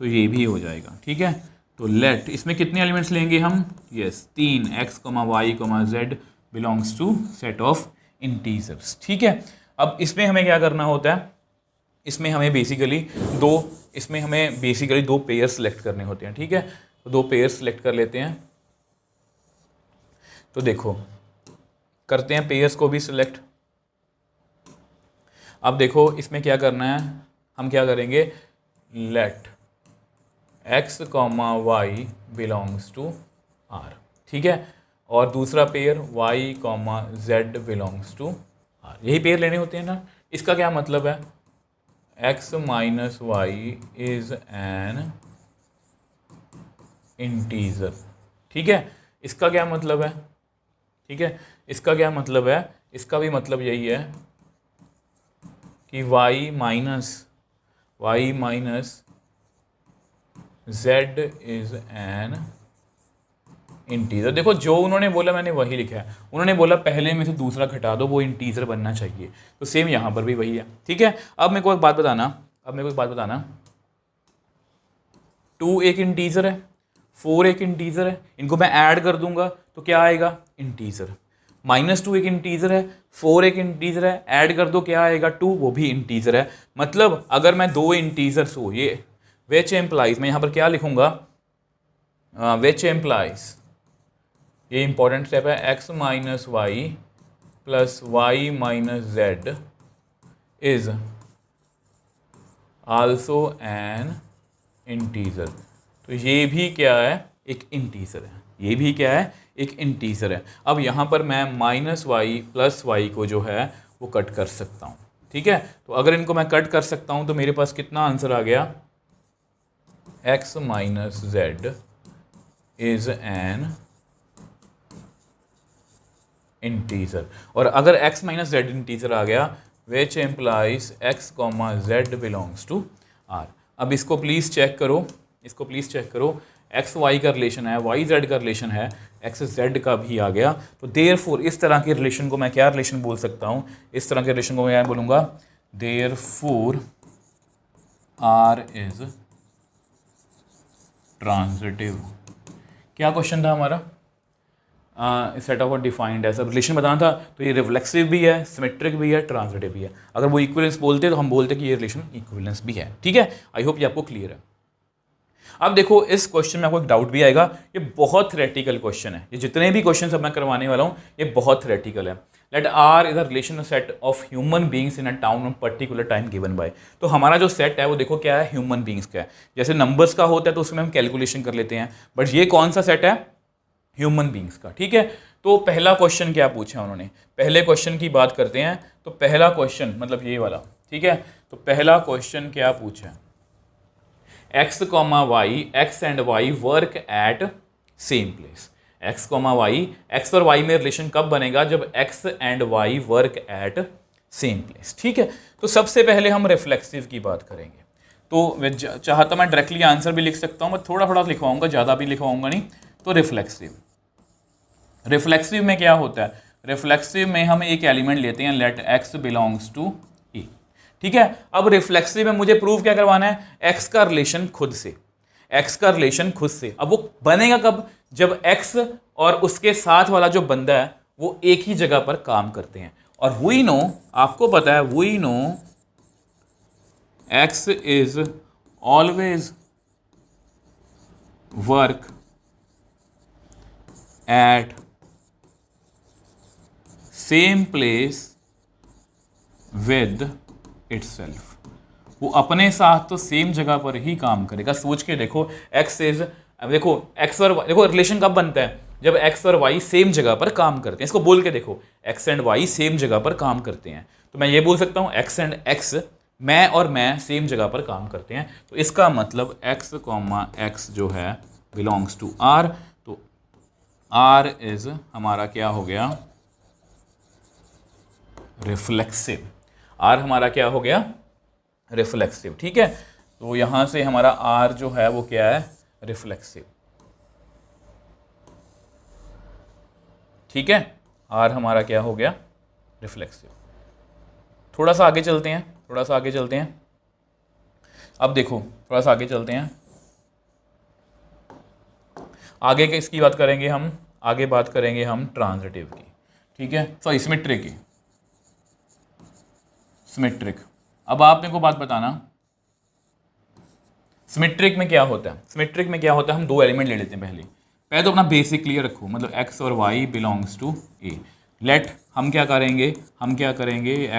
तो ये भी हो जाएगा, ठीक है। तो लेट, इसमें कितने एलिमेंट्स लेंगे हम, yes 3, x comma y comma z belongs to set of integers, ठीक है। अब इसमें हमें क्या करना होता है, इसमें हमें बेसिकली दो पेयर सेलेक्ट करने होते हैं, ठीक है। तो 2 पेयर सिलेक्ट कर लेते हैं। तो देखो करते हैं पेयर्स को भी सिलेक्ट। अब देखो इसमें क्या करना है, हम क्या करेंगे, let x, y belongs to r, ठीक है। और दूसरा pair y, z belongs to r, यही पेयर लेने होते हैं ना। इसका क्या मतलब है, x minus y is an integer, ठीक है। इसका क्या मतलब है, ठीक है, इसका क्या मतलब है, इसका भी मतलब यही है कि y minus z is an integer. देखो जो उन्होंने बोला मैंने वही लिखा है, उन्होंने बोला पहले में से दूसरा घटा दो, वो इंटीजर बनना चाहिए, तो सेम यहाँ पर भी वही है, ठीक है। अब मेरे को एक बात बताना, 2 एक इंटीजर है, 4 एक इंटीजर है, इनको मैं ऐड कर दूंगा तो क्या आएगा, इंटीजर। -2 एक इंटीजर है, 4 एक इंटीजर है, ऐड कर दो क्या आएगा, 2, वो भी इंटीजर है। मतलब अगर मैं 2 इंटीजर्स हो, ये विच एम्प्लाइज, मैं यहाँ पर क्या लिखूंगा, विच एम्प्लाइज, ये इंपॉर्टेंट स्टेप है, x minus y plus y minus z is also an integer. तो ये भी क्या है, एक इंटीजर है, ये भी क्या है, एक इंटीजर है। अब यहाँ पर मैं माइनस वाई प्लस वाई को जो है वो कट कर सकता हूँ, ठीक है। तो अगर इनको मैं कट कर सकता हूँ तो मेरे पास कितना आंसर आ गया, x minus z is an integer. और अगर x माइनस जेड इंटीजर आ गया, which implies x, z belongs to r। अब इसको प्लीज़ चेक करो, इसको प्लीज़ चेक करो, x y का रिलेशन है, y z का रिलेशन है, x z का भी आ गया। तो देयरफॉर इस तरह के रिलेशन को मैं क्या रिलेशन बोल सकता हूँ, इस तरह के रिलेशन को मैं बोलूँगा देयरफॉर r इज ट्रांजिटिव। क्या क्वेश्चन था हमारा, सेट ऑफ डिफाइंड है, सब रिलेशन बताना था। तो ये रिफ्लेक्सिव भी है, सिमेट्रिक भी है, ट्रांजिटिव भी है। अगर वो इक्विवेलेंस बोलते तो हम बोलते कि ये रिलेशन इक्विवेलेंस भी है, ठीक है। आई होप ये आपको क्लियर है। अब देखो इस क्वेश्चन में आपको एक डाउट भी आएगा, ये बहुत थ्योरेटिकल क्वेश्चन है, ये जितने भी क्वेश्चन अब मैं करवाने वाला हूँ ये बहुत थ्योरेटिकल है। Let R is a relation set of human beings in a town of particular time given by. तो हमारा जो सेट है वो देखो क्या है, ह्यूमन बींग्स का है। जैसे नंबर्स का होता है तो उसमें हम कैलकुलेशन कर लेते हैं, बट ये कौन सा सेट है, ह्यूमन बींग्स का, ठीक है। तो पहला क्वेश्चन क्या पूछा उन्होंने, पहले क्वेश्चन की बात करते हैं। तो पहला क्वेश्चन मतलब ये वाला, ठीक है। तो पहला क्वेश्चन क्या पूछा, x, y, x and y work at same place. x, y, x और y में रिलेशन कब बनेगा, जब x and y work at same place, ठीक है। तो सबसे पहले हम रिफ्लेक्सिव की बात करेंगे। तो चाहता मैं डायरेक्टली आंसर भी लिख सकता हूँ, मैं थोड़ा थोड़ा लिखवाऊंगा, ज़्यादा भी लिखवाऊंगा नहीं। तो रिफ्लेक्सिव में क्या होता है, रिफ्लेक्सिव में हम एक एलिमेंट लेते हैं, let x belongs to e, ठीक है। अब रिफ्लेक्सिव में मुझे प्रूव क्या करवाना है, x का रिलेशन खुद से, x का रिलेशन खुद से। अब वो बनेगा कब, जब x और उसके साथ वाला जो बंदा है वो एक ही जगह पर काम करते हैं। और वी नो, आपको पता है, we know x is always work at same place with itself. वो अपने साथ तो सेम जगह पर ही काम करेगा। सोच के देखो, x इज, देखो x और y, देखो रिलेशन कब बनता है, जब x और y सेम जगह पर काम करते हैं। इसको बोल के देखो, x एंड y सेम जगह पर काम करते हैं, तो मैं ये बोल सकता हूँ x एंड x, मैं और मैं सेम जगह पर काम करते हैं। तो इसका मतलब x, x जो है बिलोंग्स टू r। तो r इज हमारा क्या हो गया, रिफ्लेक्सिव। r हमारा क्या हो गया, रिफ्लेक्सिव, ठीक है। तो यहां से हमारा r जो है वो क्या है, रिफ्लेक्सिव, ठीक है। r हमारा क्या हो गया, रिफ्लेक्सिव। थोड़ा सा आगे चलते हैं, थोड़ा सा आगे चलते हैं। अब देखो थोड़ा सा आगे चलते हैं, आगे के इसकी बात करेंगे हम, आगे बात करेंगे हम ट्रांजिटिव की, ठीक है, सॉरी सिमेट्रिक की, सिमेट्रिक। अब आप मेरे को बात बताना, सिमेट्रिक में क्या होता है, सिमेट्रिक में क्या होता है, हम दो एलिमेंट ले लेते हैं। पहले तो अपना बेसिक क्लियर रखो, मतलब x और y belongs to a। Let हम क्या करेंगे,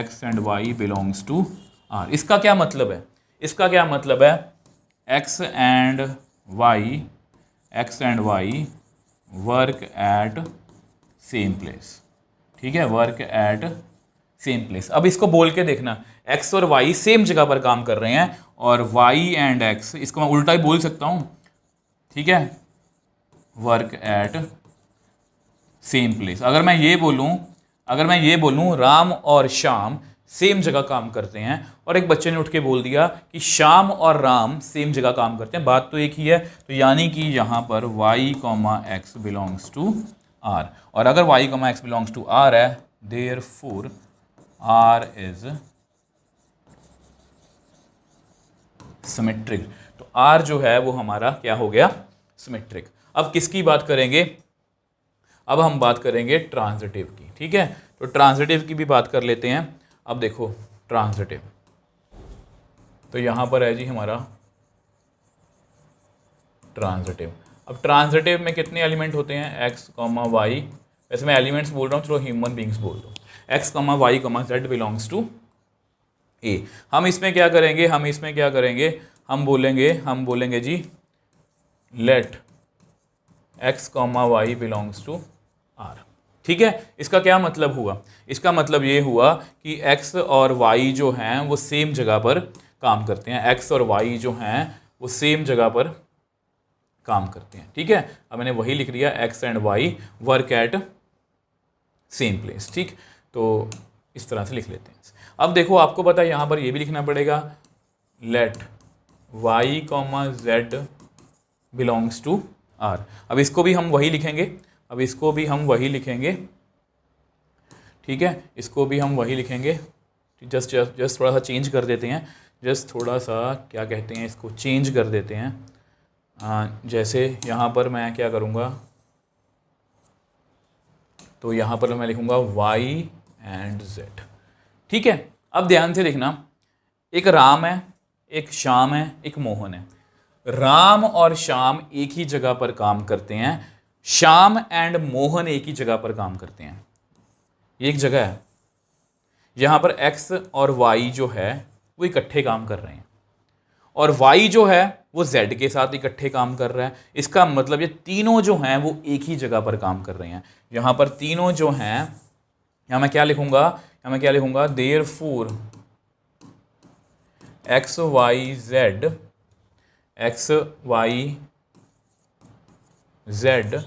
x and y belongs to r। इसका क्या मतलब है, इसका क्या मतलब है, x and y work at same place, ठीक है, वर्क एट सेम प्लेस। अब इसको बोल के देखना, x और y सेम जगह पर काम कर रहे हैं, और y एंड x, इसको मैं उल्टा ही बोल सकता हूं, ठीक है, वर्क एट सेम प्लेस। अगर मैं ये बोलूं राम और श्याम सेम जगह काम करते हैं, और एक बच्चे ने उठ के बोल दिया कि श्याम और राम सेम जगह काम करते हैं, बात तो एक ही है, तो यानी कि यहां पर y, x belongs to r। और अगर y, x belongs to r है, देयरफॉर r इज सिमेट्रिक। तो r जो है वो हमारा क्या हो गया, सिमेट्रिक। अब किसकी बात करेंगे, अब हम बात करेंगे ट्रांजिटिव की, ठीक है। तो ट्रांजिटिव की भी बात कर लेते हैं। अब देखो ट्रांजिटिव, तो यहां पर है जी हमारा ट्रांजिटिव। अब ट्रांजिटिव में कितने एलिमेंट होते हैं, x, y, वैसे मैं एलिमेंट्स बोल रहा हूँ, चलो ह्यूमन बींग्स बोल दो, x, y, z belongs to a। हम इसमें क्या करेंगे, हम बोलेंगे जी let x, y belongs to r, ठीक है। इसका क्या मतलब हुआ, इसका मतलब ये हुआ कि x और y जो हैं वो सेम जगह पर काम करते हैं, x और y जो हैं वो सेम जगह पर काम करते हैं, ठीक है। अब मैंने वही लिख दिया, x and y work at same place, ठीक। तो इस तरह से लिख लेते हैं। अब देखो आपको पता है यहाँ पर ये भी लिखना पड़ेगा, let y, z belongs to r। अब इसको भी हम वही लिखेंगे, ठीक है, इसको भी हम वही लिखेंगे। जस्ट थोड़ा सा चेंज कर देते हैं, क्या कहते हैं इसको, चेंज कर देते हैं। जैसे यहाँ पर मैं क्या करूँगा, तो यहाँ पर मैं लिखूँगा y एंड z, ठीक है। अब ध्यान से देखना, एक राम है, एक श्याम है, एक मोहन है। राम और श्याम एक ही जगह पर काम करते हैं, श्याम एंड मोहन एक ही जगह पर काम करते हैं। ये एक जगह है, यहाँ पर x और y जो है वो इकट्ठे काम कर रहे हैं, और y जो है वो z के साथ इकट्ठे काम कर रहा है। इसका मतलब ये तीनों जो हैं वो एक ही जगह पर काम कर रहे हैं। यहाँ पर तीनों जो हैं, यहाँ मैं क्या लिखूंगा, therefore x, y, z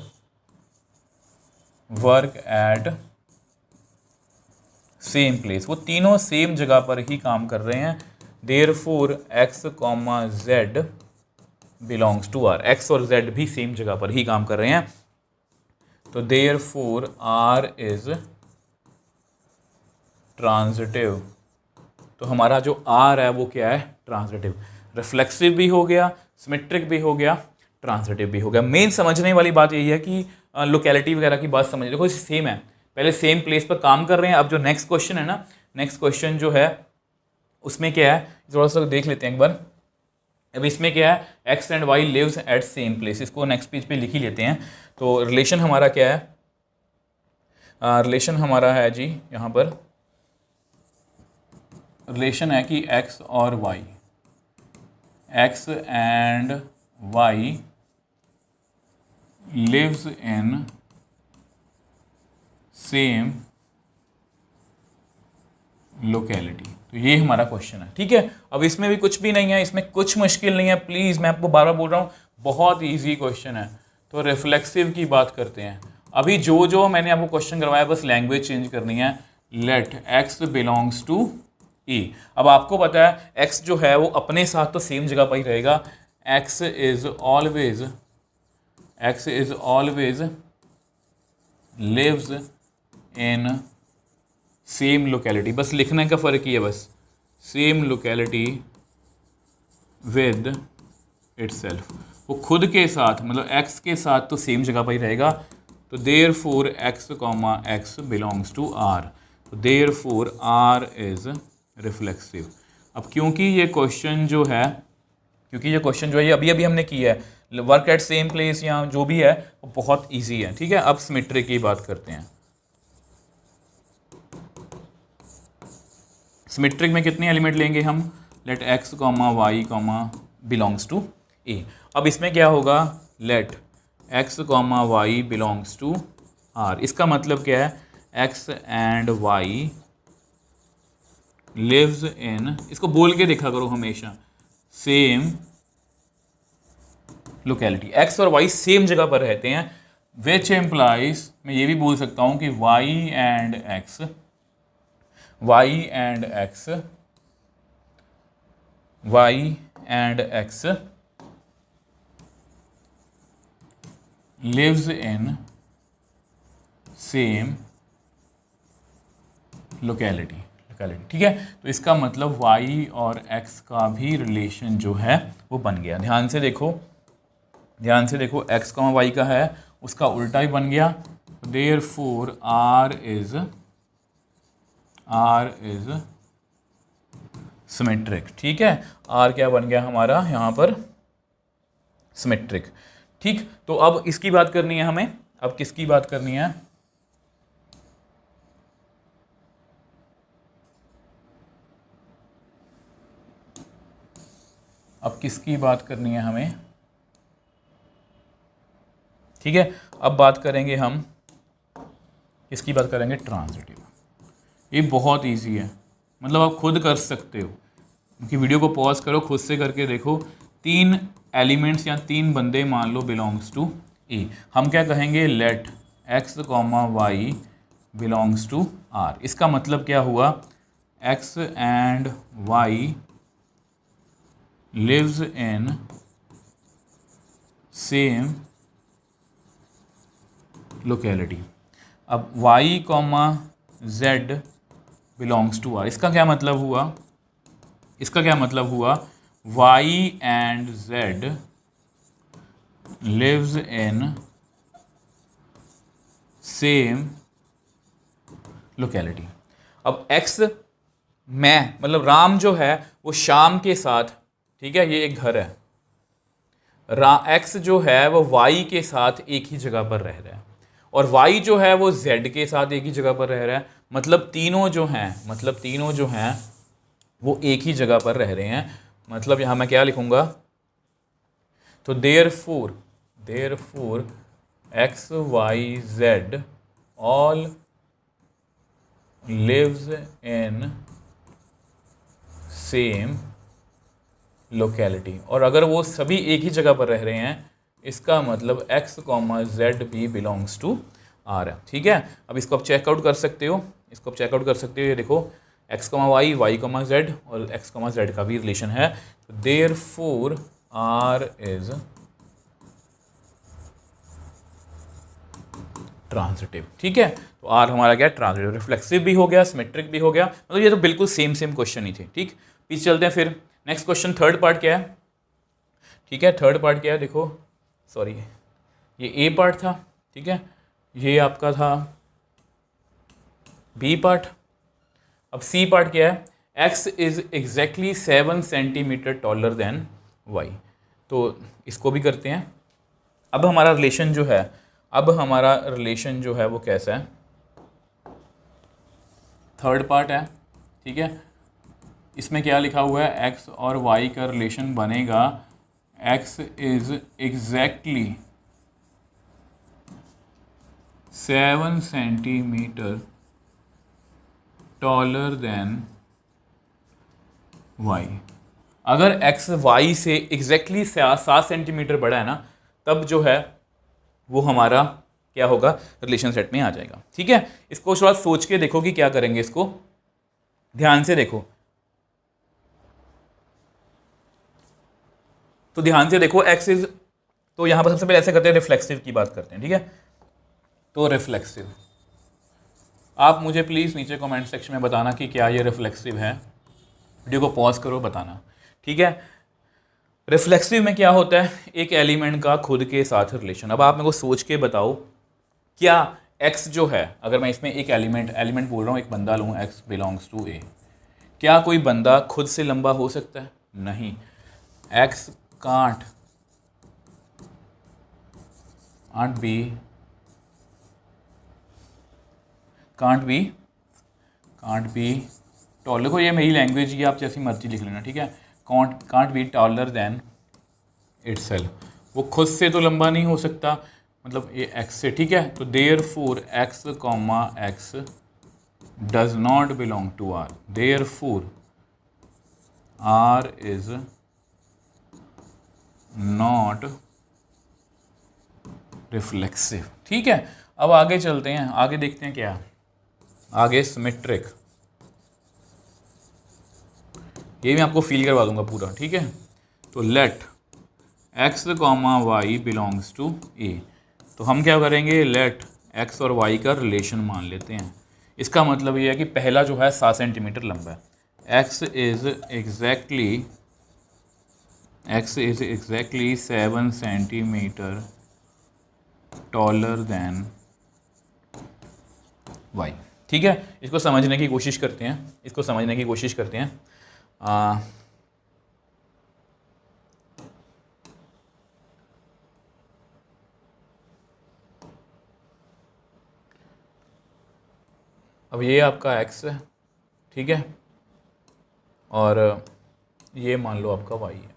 work at same place. वो तीनों सेम जगह पर ही काम कर रहे हैं, therefore x, z belongs to r। x और z भी सेम जगह पर ही काम कर रहे हैं, तो देयरफॉर r इज ट्रांजिटिव। तो हमारा जो r है वो क्या है, ट्रांजिटिव। रिफ्लेक्सिव भी हो गया, सिमेट्रिक भी हो गया, ट्रांजिटिव भी हो गया। मेन समझने वाली बात यही है कि लोकेलिटी वगैरह की बात समझ, देखो सेम है, पहले सेम प्लेस पर काम कर रहे हैं। अब जो नेक्स्ट क्वेश्चन है ना, नेक्स्ट क्वेश्चन जो है उसमें क्या है, थोड़ा सा देख लेते हैं एक बार। अब इसमें क्या है, x and y lives at same place, इसको नेक्स्ट पेज पे लिख ही लेते हैं। तो रिलेशन हमारा क्या है, रिलेशन हमारा है जी, यहाँ पर रिलेशन है कि x और y, x and y lives in same locality. तो ये हमारा क्वेश्चन है, ठीक है। अब इसमें भी कुछ भी नहीं है, इसमें कुछ मुश्किल नहीं है, प्लीज़ मैं आपको बार बार बोल रहा हूँ, बहुत इजी क्वेश्चन है। तो रिफ्लेक्सिव की बात करते हैं। अभी जो मैंने आपको क्वेश्चन करवाया, बस लैंग्वेज चेंज करनी है। Let x belongs to e। अब आपको पता है x जो है वो अपने साथ तो सेम जगह पर ही रहेगा, x is always lives in same locality. बस लिखने का फ़र्क ही है, बस सेम लोकेलिटी विद इटसेल्फ। वो खुद के साथ, मतलब x के साथ तो सेम जगह पर ही रहेगा। तो therefore x, belongs to r। तो देयरफॉर r इज रिफ्लेक्सिव। अब क्योंकि ये क्वेश्चन जो है क्योंकि ये क्वेश्चन जो है ये अभी अभी हमने किया है, वर्क एट सेम प्लेस या जो भी है वो बहुत ईजी है। ठीक है, अब सिमेट्रिक की बात करते हैं। सिमेट्रिक में कितने एलिमेंट लेंगे हम, let x comma y comma belongs to A. अब इसमें क्या होगा, let x comma y belongs to are. इसका मतलब क्या है, x and y lives in, इसको बोल के देखा करो हमेशा, सेम लोकेलिटी। एक्स और वाई सेम जगह पर रहते हैं, विच एम्प्लाइज, मैं ये भी बोल सकता हूं कि y and x lives in same locality। ठीक है, तो इसका मतलब y और x का भी रिलेशन जो है वो बन गया। ध्यान से देखो x का y का है, उसका उल्टा ही बन गया। therefore r is symmetric. ठीक है, r क्या बन गया हमारा यहाँ पर, सिमेट्रिक। ठीक, तो अब इसकी बात करनी है हमें, अब किसकी बात करनी है, अब किसकी बात करनी है हमें। ठीक है, अब बात करेंगे हम, किसकी बात करेंगे, ट्रांजिटिव। ये बहुत इजी है, मतलब आप खुद कर सकते हो, क्योंकि वीडियो को पॉज करो, खुद से करके देखो। 3 एलिमेंट्स या 3 बंदे मान लो बिलोंग्स टू ए, हम क्या कहेंगे, let x comma y belongs to are. इसका मतलब क्या हुआ, x and y lives in same locality। अब y comma z belongs to r, इसका क्या मतलब हुआ, y and z lives in same locality। अब x, मैं मतलब राम जो है वो शाम के साथ, ठीक है, ये एक घर है, एक्स जो है वो वाई के साथ एक ही जगह पर रह रहा है, और वाई जो है वो जेड के साथ एक ही जगह पर रह रहा है। मतलब तीनों जो हैं वो एक ही जगह पर रह रहे हैं। मतलब यहाँ मैं क्या लिखूँगा, तो therefore x y z all lives in same locality. और अगर वो सभी एक ही जगह पर रह रहे हैं, इसका मतलब x कॉमा जेड भी बिलोंग्स टू आर है। ठीक है, अब इसको आप चेकआउट कर सकते हो, ये देखो x comma y, y comma z और x कॉमा जेड का भी रिलेशन है। Therefore r is transitive. ठीक है, तो r हमारा क्या, ट्रांजिटिव। रिफ्लेक्सिव भी हो गया, सिमेट्रिक भी हो गया, मतलब ये तो बिल्कुल सेम क्वेश्चन ही थे। ठीक, पीछे चलते हैं फिर। नेक्स्ट क्वेश्चन, थर्ड पार्ट क्या है। ठीक है, थर्ड पार्ट क्या है, देखो सॉरी, ये ए पार्ट था। ठीक है, ये आपका था बी पार्ट। अब सी पार्ट क्या है, x is exactly 7 centimetre taller than y. तो इसको भी करते हैं। अब हमारा रिलेशन जो है वो कैसा है, थर्ड पार्ट है। ठीक है, इसमें क्या लिखा हुआ है, x और y का रिलेशन बनेगा, x is exactly 7 centimetre taller then y। अगर x y से एग्जैक्टली 7 सेंटीमीटर बड़ा है ना, तब जो है वो हमारा क्या होगा, रिलेशन सेट में आ जाएगा। ठीक है, इसको थोड़ा सोच के देखो कि क्या करेंगे, इसको ध्यान से देखो। तो ध्यान से देखो, एक्स इज, तो यहां पर सबसे पहले ऐसे करते हैं, रिफ्लेक्सिव की बात करते हैं। ठीक है, तो रिफ्लेक्सिव, आप मुझे प्लीज़ नीचे कमेंट सेक्शन में बताना कि क्या ये रिफ्लेक्सिव है। वीडियो को पॉज करो, बताना। ठीक है, रिफ्लेक्सिव में क्या होता है, एक एलिमेंट का खुद के साथ रिलेशन। अब आप मेरे को सोच के बताओ, क्या एक्स जो है, अगर मैं इसमें एक एलिमेंट बोल रहा हूँ, एक बंदा लूँ, एक्स बिलोंग्स टू ए, क्या कोई बंदा खुद से लंबा हो सकता है? नहीं। एक्स कांट बी टॉल, देखो ये मेरी लैंग्वेज, ये आप जैसी मर्जी लिख लेना, ठीक है। Can't be taller than itself, वो खुद से तो लंबा नहीं हो सकता, मतलब ये एक्स से, ठीक है। तो therefore x comma x does not belong to r, therefore r is not reflexive, ठीक है। अब आगे चलते हैं, आगे देखते हैं क्या आगे, सिमेट्रिक, ये मैं आपको फील करवा दूंगा पूरा, ठीक है। तो let x comma y belongs to A, तो हम क्या करेंगे, लेट एक्स और वाई का रिलेशन मान लेते हैं। इसका मतलब ये है कि पहला जो है 7 सेंटीमीटर लंबा है, x is exactly 7 centimetre taller than y, ठीक है। इसको समझने की कोशिश करते हैं, अब ये आपका x है, ठीक है, और ये मान लो आपका y है।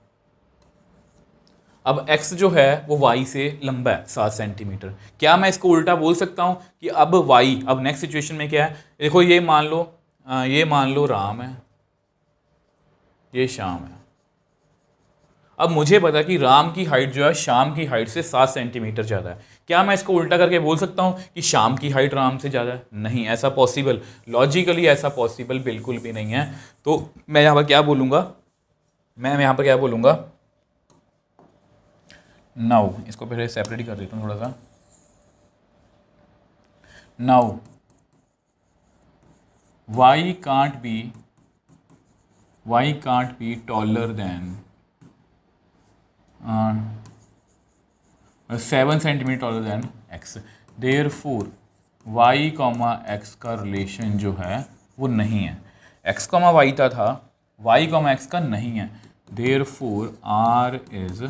अब x जो है वो y से लंबा है 7 सेंटीमीटर। क्या मैं इसको उल्टा बोल सकता हूँ कि अब y, अब नेक्स्ट सिचुएशन में क्या है, देखो ये मान लो राम है, ये श्याम है। अब मुझे पता कि राम की हाइट जो है श्याम की हाइट से 7 सेंटीमीटर ज़्यादा है। क्या मैं इसको उल्टा करके बोल सकता हूँ कि श्याम की हाइट राम से ज़्यादा है? नहीं, ऐसा पॉसिबल, लॉजिकली ऐसा पॉसिबल बिल्कुल भी नहीं है। तो मैं यहाँ पर क्या बोलूँगा, नाउ, इसको पहले सेपरेट ही कर देता हूँ थोड़ा सा। Now y can't be taller than 7 centimetre taller then x, therefore y comma x का रिलेशन जो है वो नहीं है, x कॉमा y था, y कॉमा x का नहीं है, therefore r is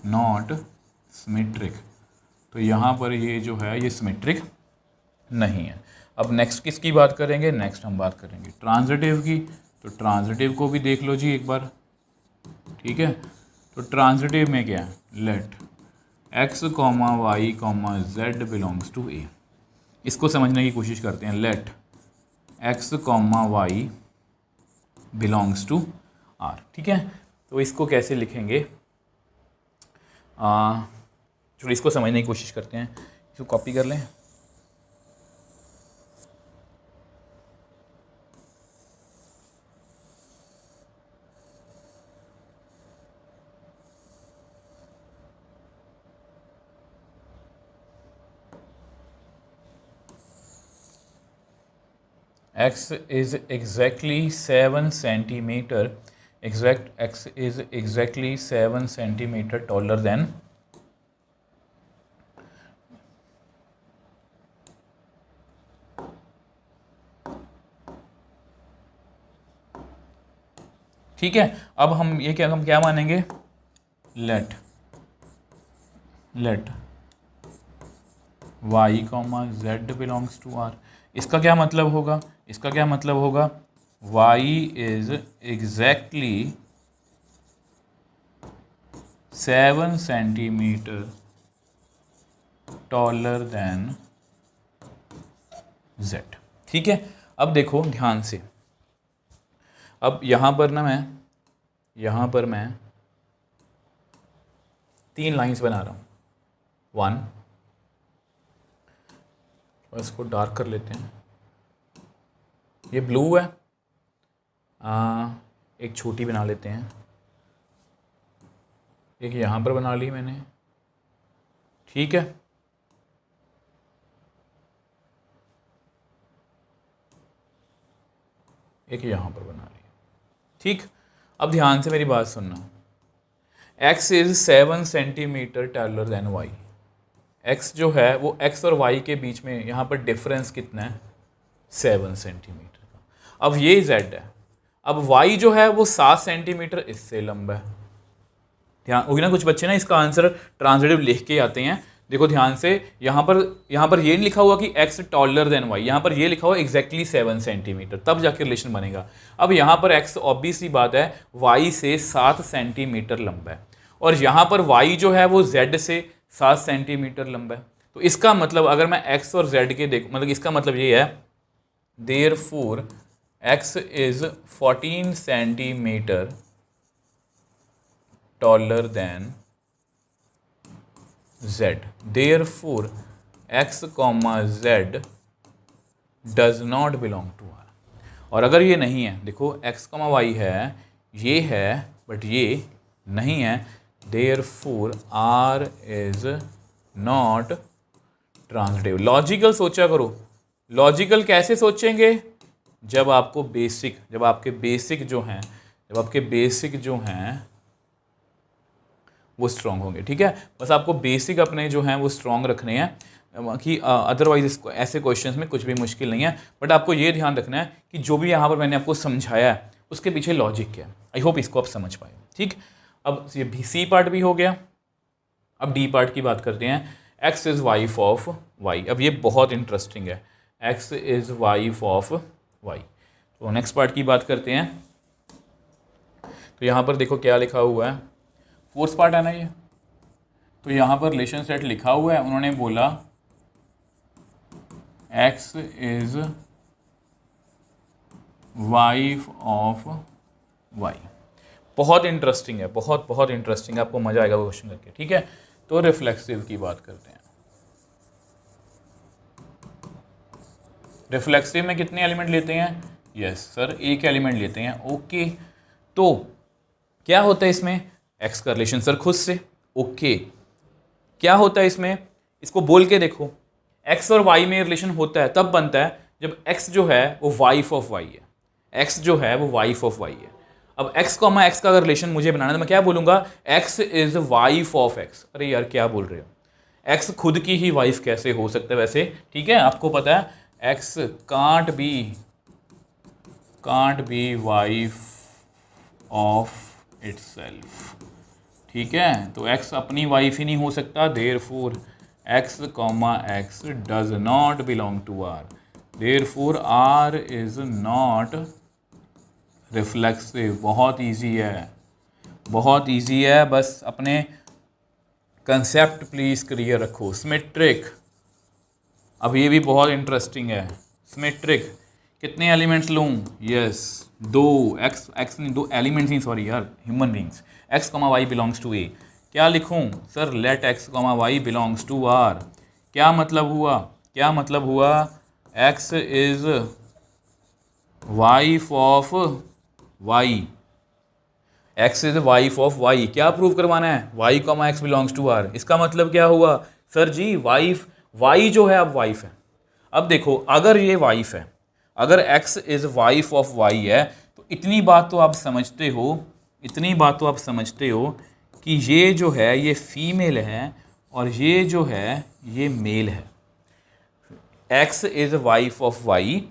not symmetric, तो यहाँ पर ये जो है ये सिमेट्रिक नहीं है। अब नेक्स्ट किसकी बात करेंगे, नेक्स्ट हम बात करेंगे ट्रांजिटिव की। तो ट्रांजिटिव को भी देख लो जी एक बार, ठीक है। तो ट्रांजिटिव में क्या है, let x comma y comma z belongs to A, इसको समझने की कोशिश करते हैं। Let x comma y belongs to R, ठीक है। तो इसको कैसे लिखेंगे, चलो इसको समझने की कोशिश करते हैं, इसको कॉपी कर लें। x is exactly 7 centimeter, x is exactly 7 centimeter taller than ठीक है। अब हम क्या मानेंगे, let y comma z belongs to r। इसका क्या मतलब होगा, y is exactly 7 centimetre taller than z, ठीक है। अब देखो ध्यान से, अब यहाँ पर मैं 3 लाइंस बना रहा हूँ, 1, और इसको डार्क कर लेते हैं, ये ब्लू है, एक छोटी बना लेते हैं, एक यहाँ पर बना ली मैंने, ठीक है। एक यहाँ पर बना ली, ठीक। अब ध्यान से मेरी बात सुनना, x is 7 centimetre taller then y, x जो है वो x और y के बीच में यहाँ पर डिफरेंस कितना है, 7 सेंटीमीटर का। अब ये z है, अब y जो है वो 7 सेंटीमीटर इससे लंबा है। ध्यान होगी ना, कुछ बच्चे ना इसका आंसर ट्रांजिटिव लिख के आते हैं। देखो ध्यान से, यहाँ पर ये नहीं लिखा हुआ कि x टॉलर देन y, यहाँ पर ये लिखा हुआ एग्जैक्टली 7 सेंटीमीटर, तब जाके रिलेशन बनेगा। अब यहाँ पर x ऑब्वियसली बात है y से 7 सेंटीमीटर लंबा है, और यहाँ पर y जो है वो z से 7 सेंटीमीटर लंबा है। तो इसका मतलब अगर मैं x और z के देख, मतलब इसका मतलब ये है therefore x is 14 centimetre taller than z, therefore x comma z does not belong to R। और अगर ये नहीं है, देखो x comma y है, ये है बट ये नहीं है, therefore R is not transitive। Logical सोचा करो। लॉजिकल कैसे सोचेंगे? जब आपके बेसिक जो हैं वो स्ट्रॉन्ग होंगे। ठीक है, बस आपको बेसिक अपने जो हैं वो स्ट्रॉन्ग रखने हैं कि अदरवाइज ऐसे क्वेश्चंस में कुछ भी मुश्किल नहीं है। बट आपको ये ध्यान रखना है कि जो भी यहाँ पर मैंने आपको समझाया है उसके पीछे लॉजिक क्या है। आई होप इसको आप समझ पाए। ठीक, अब ये सी पार्ट भी हो गया। अब डी पार्ट की बात करते हैं। X is wife of y. अब ये बहुत इंटरेस्टिंग है, x is wife of y. तो नेक्स्ट पार्ट की बात करते हैं। तो यहाँ पर देखो क्या लिखा हुआ है, फोर्थ पार्ट है ना ये। तो यहाँ पर रिलेशन सेट लिखा हुआ है, उन्होंने बोला x is wife of y. बहुत इंटरेस्टिंग है, बहुत इंटरेस्टिंग है, आपको मजा आएगा वो क्वेश्चन करके। ठीक है, तो रिफ्लेक्सिव की बात करते हैं। रिफ्लेक्सिव में कितने एलिमेंट लेते हैं? यस सर, एक एलिमेंट लेते हैं। ओके, तो क्या होता है इसमें? एक्स का रिलेशन सर खुद से। ओके, क्या होता है इसमें? इसको बोल के देखो। एक्स और वाई में रिलेशन होता है तब बनता है जब एक्स जो है वो वाइफ ऑफ वाई है। एक्स जो है वो वाइफ ऑफ वाई है। अब एक्स कॉमा एक्स का अगर रिलेशन मुझे बनाना है तो मैं क्या बोलूंगा? X is wife of x. अरे यार क्या बोल रहे हो, एक्स खुद की ही वाइफ कैसे हो सकता है वैसे? ठीक है, आपको पता है x can't be wife of itself. ठीक है, तो x अपनी वाइफ ही नहीं हो सकता, therefore x comma x does not belong to R, therefore R is not reflexive. बहुत इजी है, बस अपने कंसेप्ट प्लीज क्लियर रखो। सिमेट्रिक, अब ये भी बहुत इंटरेस्टिंग है। सिमेट्रिक कितने एलिमेंट्स लूँ? यस, दो एलिमेंट्स नहीं, सॉरी यार, human beings. X comma y belongs to A. क्या लिखूं? Sir let x comma y belongs to R. क्या मतलब हुआ? X is wife of y. X is wife of y. क्या प्रूव करवाना है? Y comma x belongs to are. इसका मतलब क्या हुआ? सर जी वाई जो है अब वाइफ है। अब देखो, अगर ये वाइफ है, अगर x is wife of y है, तो इतनी बात तो आप समझते हो कि ये जो है ये फीमेल है और ये जो है ये मेल है। x is wife of y,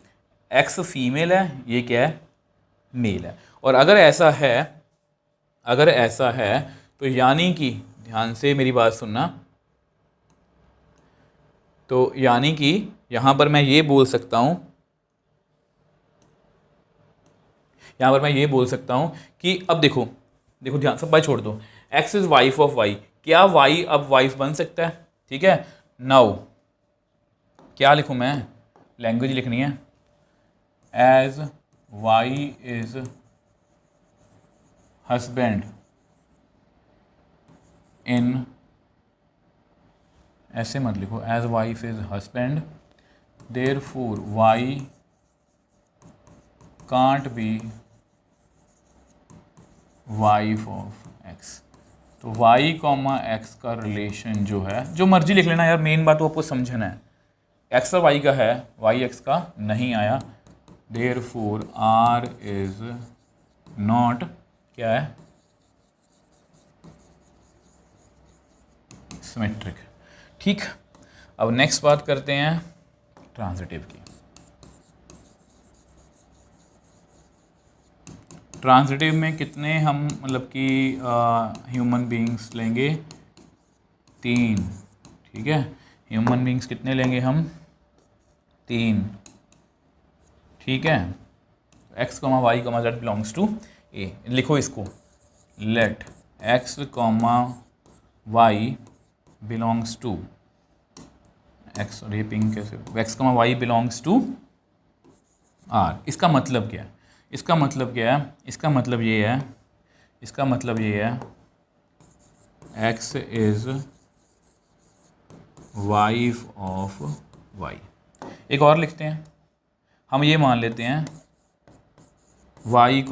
x female है, ये क्या है? मेल है। और अगर ऐसा है तो यानी कि, ध्यान से मेरी बात सुनना, तो यानी कि यहां पर मैं ये बोल सकता हूं कि अब देखो ध्यान, सब बात छोड़ दो। X is wife of y, क्या वाई अब वाइफ बन सकता है? ठीक है, नाउ क्या लिखूं मैं? लैंग्वेज लिखनी है, as y is husband in, ऐसे मत लिखो, as wife is husband, therefore y can't be wife of x. तो y कॉमा एक्स का रिलेशन जो है, जो मर्जी लिख लेना यार, मेन बात तो आपको समझना है। x और y का है, y x का नहीं आया, देयरफॉर r इज नॉट, क्या है? सिमेट्रिक। ठीक, अब नेक्स्ट बात करते हैं ट्रांजिटिव की। ट्रांजिटिव में कितने हम मतलब कि ह्यूमन बींग्स लेंगे, 3, ठीक है। ह्यूमन बींग्स कितने लेंगे हम, 3, ठीक है। x, y, z belongs to A. लिखो इसको, let x, y belongs to x, और ये पिंक कैसे, x, y belongs to r। इसका मतलब क्या है, इसका मतलब क्या है, इसका मतलब ये है, इसका मतलब ये है x is wife of y। एक और लिखते हैं, हम ये मान लेते हैं y,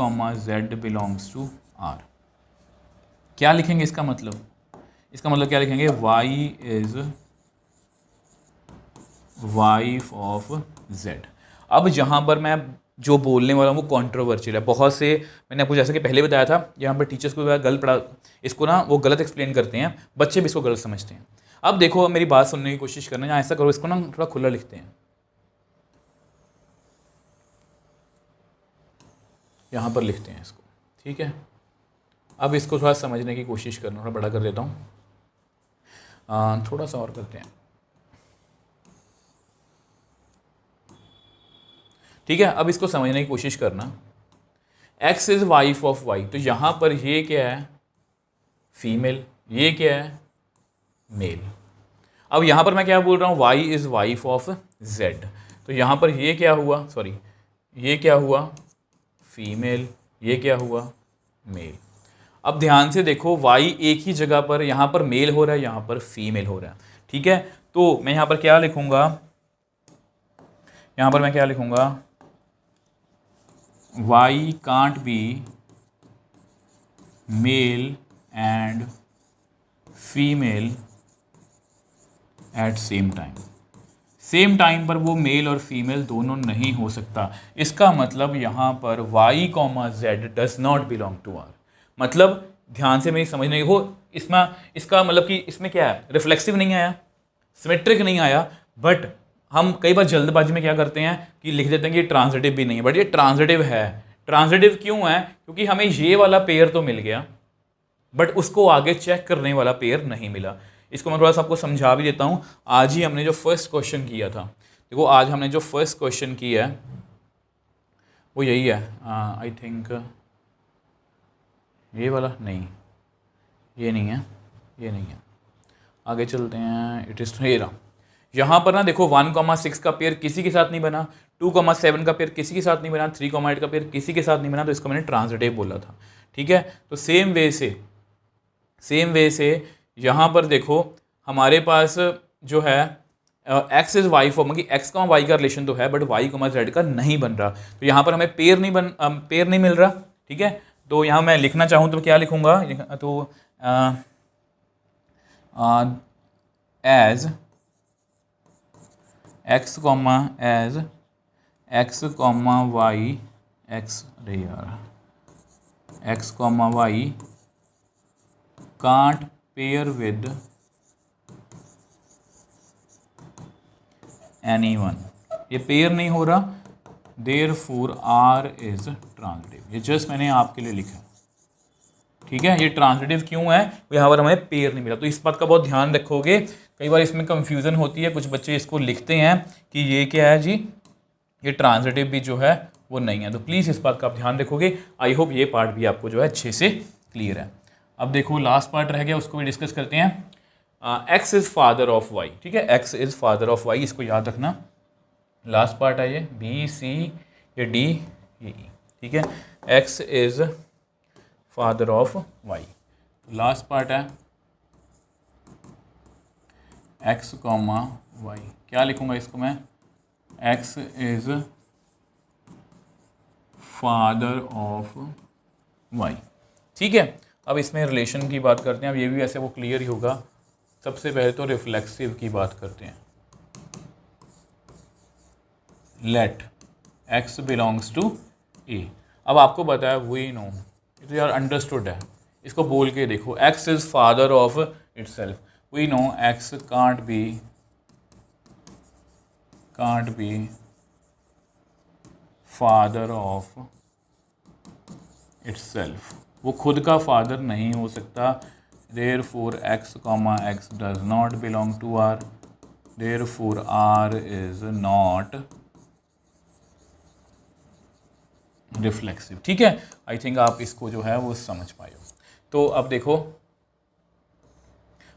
z belongs to r। क्या लिखेंगे इसका मतलब, इसका मतलब क्या लिखेंगे, y is wife of z। अब जहाँ पर मैं जो बोलने वाला हूँ वो कॉन्ट्रोवर्शियल है, बहुत से, मैंने आपको जैसे कि पहले बताया था, यहाँ पर टीचर्स को गलत पढ़ा, इसको ना वो गलत एक्सप्लेन करते हैं, बच्चे भी इसको गलत समझते हैं। अब देखो, मेरी बात सुनने की कोशिश करना, या ऐसा करो, इसको ना थोड़ा खुला लिखते हैं, यहाँ पर लिखते हैं इसको, ठीक है। अब इसको थोड़ा समझने की कोशिश करना, थोड़ा बड़ा कर देता हूँ, थोड़ा सा और करते हैं, ठीक है। अब इसको समझने की कोशिश करना, x is wife of y, तो यहाँ पर ये क्या है, फीमेल, ये क्या है, मेल। अब यहाँ पर मैं क्या बोल रहा हूँ, y is wife of z, तो यहाँ पर ये क्या हुआ, सॉरी, ये क्या हुआ, फीमेल, ये क्या हुआ, मेल। अब ध्यान से देखो, y एक ही जगह पर, यहाँ पर मेल हो रहा है, यहाँ पर फीमेल हो रहा है, ठीक है। तो मैं यहाँ पर क्या लिखूंगा, यहाँ पर मैं क्या लिखूंगा, y can't be male and female at same time। Same time पर वो मेल और फीमेल दोनों नहीं हो सकता। इसका मतलब यहाँ पर y, z does not belong to r। मतलब ध्यान से मेरी समझने की हो, इसमें इसका मतलब कि इसमें क्या है, रिफ्लेक्सिव नहीं आया, सिमेट्रिक नहीं आया, बट हम कई बार जल्दबाजी में क्या करते हैं कि लिख देते हैं कि ये ट्रांजिटिव भी नहीं है, बट ये ट्रांजिटिव है। ट्रांजिटिव क्यों है, क्योंकि हमें ये वाला पेयर तो मिल गया, बट उसको आगे चेक करने वाला पेयर नहीं मिला। इसको मैं थोड़ा सा आपको समझा भी देता हूँ। आज ही हमने जो फर्स्ट क्वेश्चन किया था, देखो आज हमने जो फर्स्ट क्वेश्चन किया है वो यही है, आई थिंक ये वाला नहीं, ये नहीं है, ये नहीं है, आगे चलते हैं। इट इज़ रहा, यहाँ पर ना देखो 1,6 का पेयर किसी के साथ नहीं बना, 2,7 का पेयर किसी के साथ नहीं बना, 3,8 का पेयर किसी के साथ नहीं बना, तो इसको मैंने ट्रांजिटिव बोला था, ठीक है। तो सेम वे से यहाँ पर देखो हमारे पास जो है एक्स इज वाई फॉर्म की, एक्स का वाई का रिलेशन तो है, बट वाई का जेड का नहीं बन रहा, तो यहाँ पर हमें पेयर नहीं मिल रहा, ठीक है। तो यहाँ मैं लिखना चाहूँ तो क्या लिखूँगा, तो as x comma as x comma y x, अरे यार, x comma y can't pair with anyone, ये पेयर नहीं हो रहा, देयरफॉर आर इज ट्रांजिटिव। ये जस्ट मैंने आपके लिए लिखा, ठीक है। ये ट्रांजिटिव क्यों है, यहाँ पर हमें पेयर नहीं मिला, तो इस बात का बहुत ध्यान रखोगे। कई बार इसमें कंफ्यूजन होती है, कुछ बच्चे इसको लिखते हैं कि ये क्या है जी, ये ट्रांजिटिव भी जो है वो नहीं है, तो प्लीज़ इस बात का आप ध्यान रखोगे। आई होप ये पार्ट भी आपको जो है अच्छे से क्लियर है। अब देखो लास्ट पार्ट रह गया, उसको भी डिस्कस करते हैं। X is father of y, ठीक है, x is father of y, इसको याद रखना। लास्ट पार्ट है ये, बी सी ये डी ये ई, ठीक है। X is father of y, last part है एक्स कॉमा वाई, क्या लिखूंगा इसको मैं, x is father of y, ठीक है। अब इसमें रिलेशन की बात करते हैं, अब ये भी वैसे वो क्लियर ही होगा। सबसे पहले तो रिफ्लेक्सिव की बात करते हैं, let x belongs to A. अब आपको पता है, वी नो, ये तो यार अंडरस्टूड है, इसको बोल के देखो, x is father of itself, we know x can't be father of itself, वो खुद का फादर नहीं हो सकता। Therefore x, x does not belong to R, therefore R is not reflexive. ठीक है, आई थिंक आप इसको जो है वो समझ पाए हो। तो अब देखो,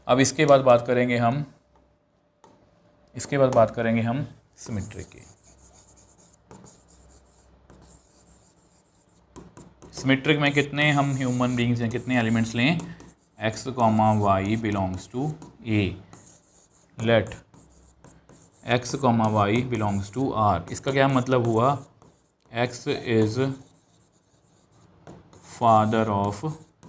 अब इसके बाद बात करेंगे हम सिमेट्री की। सिमेट्रिक में कितने हम ह्यूमन बींग्स हैं, कितने एलिमेंट्स लें, x, y belongs to A, let x, y belongs to R। इसका क्या मतलब हुआ, x is father of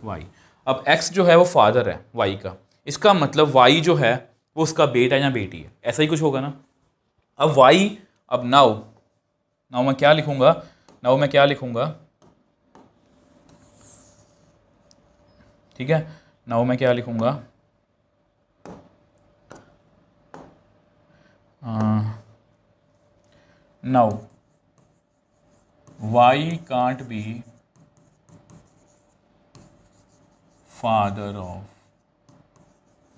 y। अब x जो है वो फादर है y का, इसका मतलब y जो है वो उसका बेटा या बेटी है, ऐसा ही कुछ होगा ना। अब y, अब नाउ मैं क्या लिखूंगा, ठीक है, नाउ मैं क्या लिखूंगा, now y can't be father of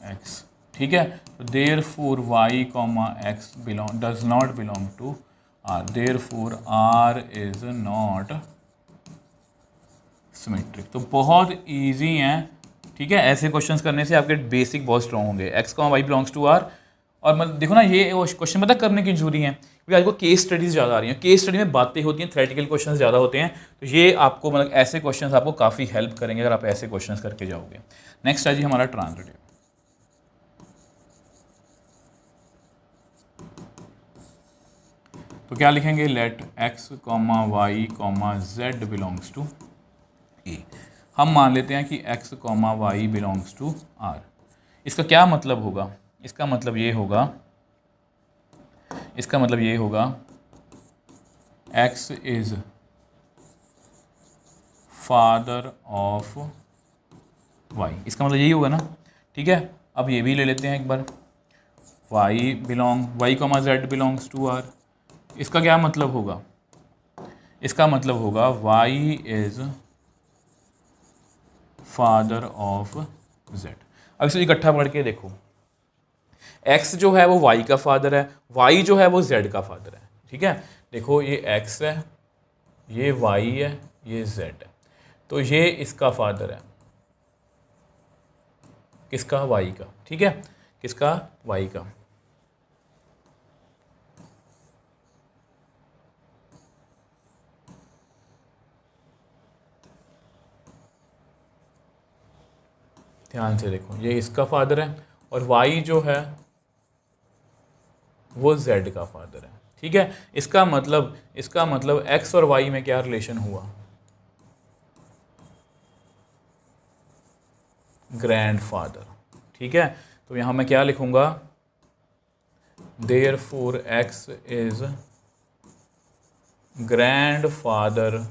x। ठीक है, तो therefore y, x does not belong to R, therefore R is not symmetric. तो बहुत इजी हैं, ठीक है, ऐसे क्वेश्चंस करने से आपके बेसिक बहुत स्ट्रॉन्ग होंगे। x, y belongs to R, और मतलब देखो ना, ये क्वेश्चन मतलब करने की जरूरी है क्योंकि आज को केस स्टडीज़ ज़्यादा आ रही हैं, केस स्टडी में बातें होती हैं, थ्योरेटिकल क्वेश्चंस ज़्यादा होते हैं। तो ये आपको मतलब ऐसे क्वेश्चंस आपको काफ़ी हेल्प करेंगे अगर आप ऐसे क्वेश्चंस करके जाओगे। नेक्स्ट है जी हमारा ट्रांजिटिव। तो क्या लिखेंगे, let x, y, z belongs to A। हम मान लेते हैं कि x, y belongs to R। इसका क्या मतलब होगा, इसका मतलब ये होगा x is father of y। इसका मतलब यही होगा ना। ठीक है, अब ये भी ले लेते हैं एक बार, y, z belongs to R। इसका क्या मतलब होगा, इसका मतलब होगा y is father of z। अब इसे इकट्ठा पढ़ के देखो, x जो है वो y का फादर है, y जो है वो z का फादर है। ठीक है, देखो ये x है, ये y है, ये z है, तो ये इसका फादर है, किसका, y का। ठीक है, किसका, y का। ध्यान से देखो, ये इसका फादर है और y जो है वो z का फादर है। ठीक है, इसका मतलब x और y में क्या रिलेशन हुआ, ग्रैंडफादर। ठीक है, तो यहां मैं क्या लिखूंगा, therefore x is grandfather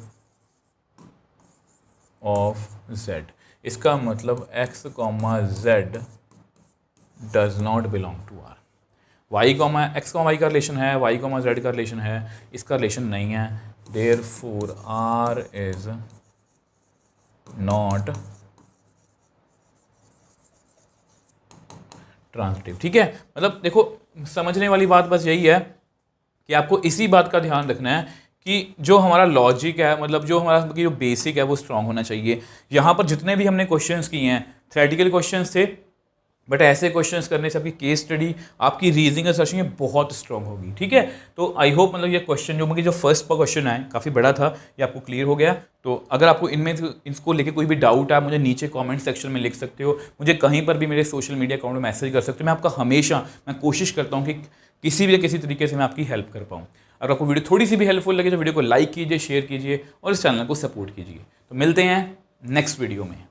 of z। इसका मतलब x, z does not belong to R। x, y का रिलेशन है, y, z का रिलेशन है, इसका रिलेशन नहीं है, therefore R is not transitive. ठीक है, मतलब देखो समझने वाली बात बस यही है कि आपको इसी बात का ध्यान रखना है कि जो हमारा लॉजिक है, मतलब जो हमारा जो बेसिक है वो स्ट्रांग होना चाहिए। यहाँ पर जितने भी हमने क्वेश्चंस किए हैं थ्योरेटिकल क्वेश्चंस थे, बट ऐसे क्वेश्चंस करने से आपकी केस स्टडी, आपकी रीजनिंग और सर्चिंग बहुत स्ट्रांग होगी। ठीक है, तो आई होप मतलब ये क्वेश्चन जो फर्स्ट क्वेश्चन है काफ़ी बड़ा था, ये आपको क्लियर हो गया। तो अगर आपको इनमें इसको लेके कोई भी डाउट है, मुझे नीचे कमेंट सेक्शन में लिख सकते हो, मुझे कहीं पर भी मेरे सोशल मीडिया अकाउंट में मैसेज कर सकते हो। मैं आपका हमेशा मैं कोशिश करता हूँ कि किसी तरीके से मैं आपकी हेल्प कर पाऊँ। अगर आपको वीडियो थोड़ी सी भी हेल्पफुल लगे तो वीडियो को लाइक कीजिए, शेयर कीजिए और इस चैनल को सपोर्ट कीजिए। तो मिलते हैं नेक्स्ट वीडियो में।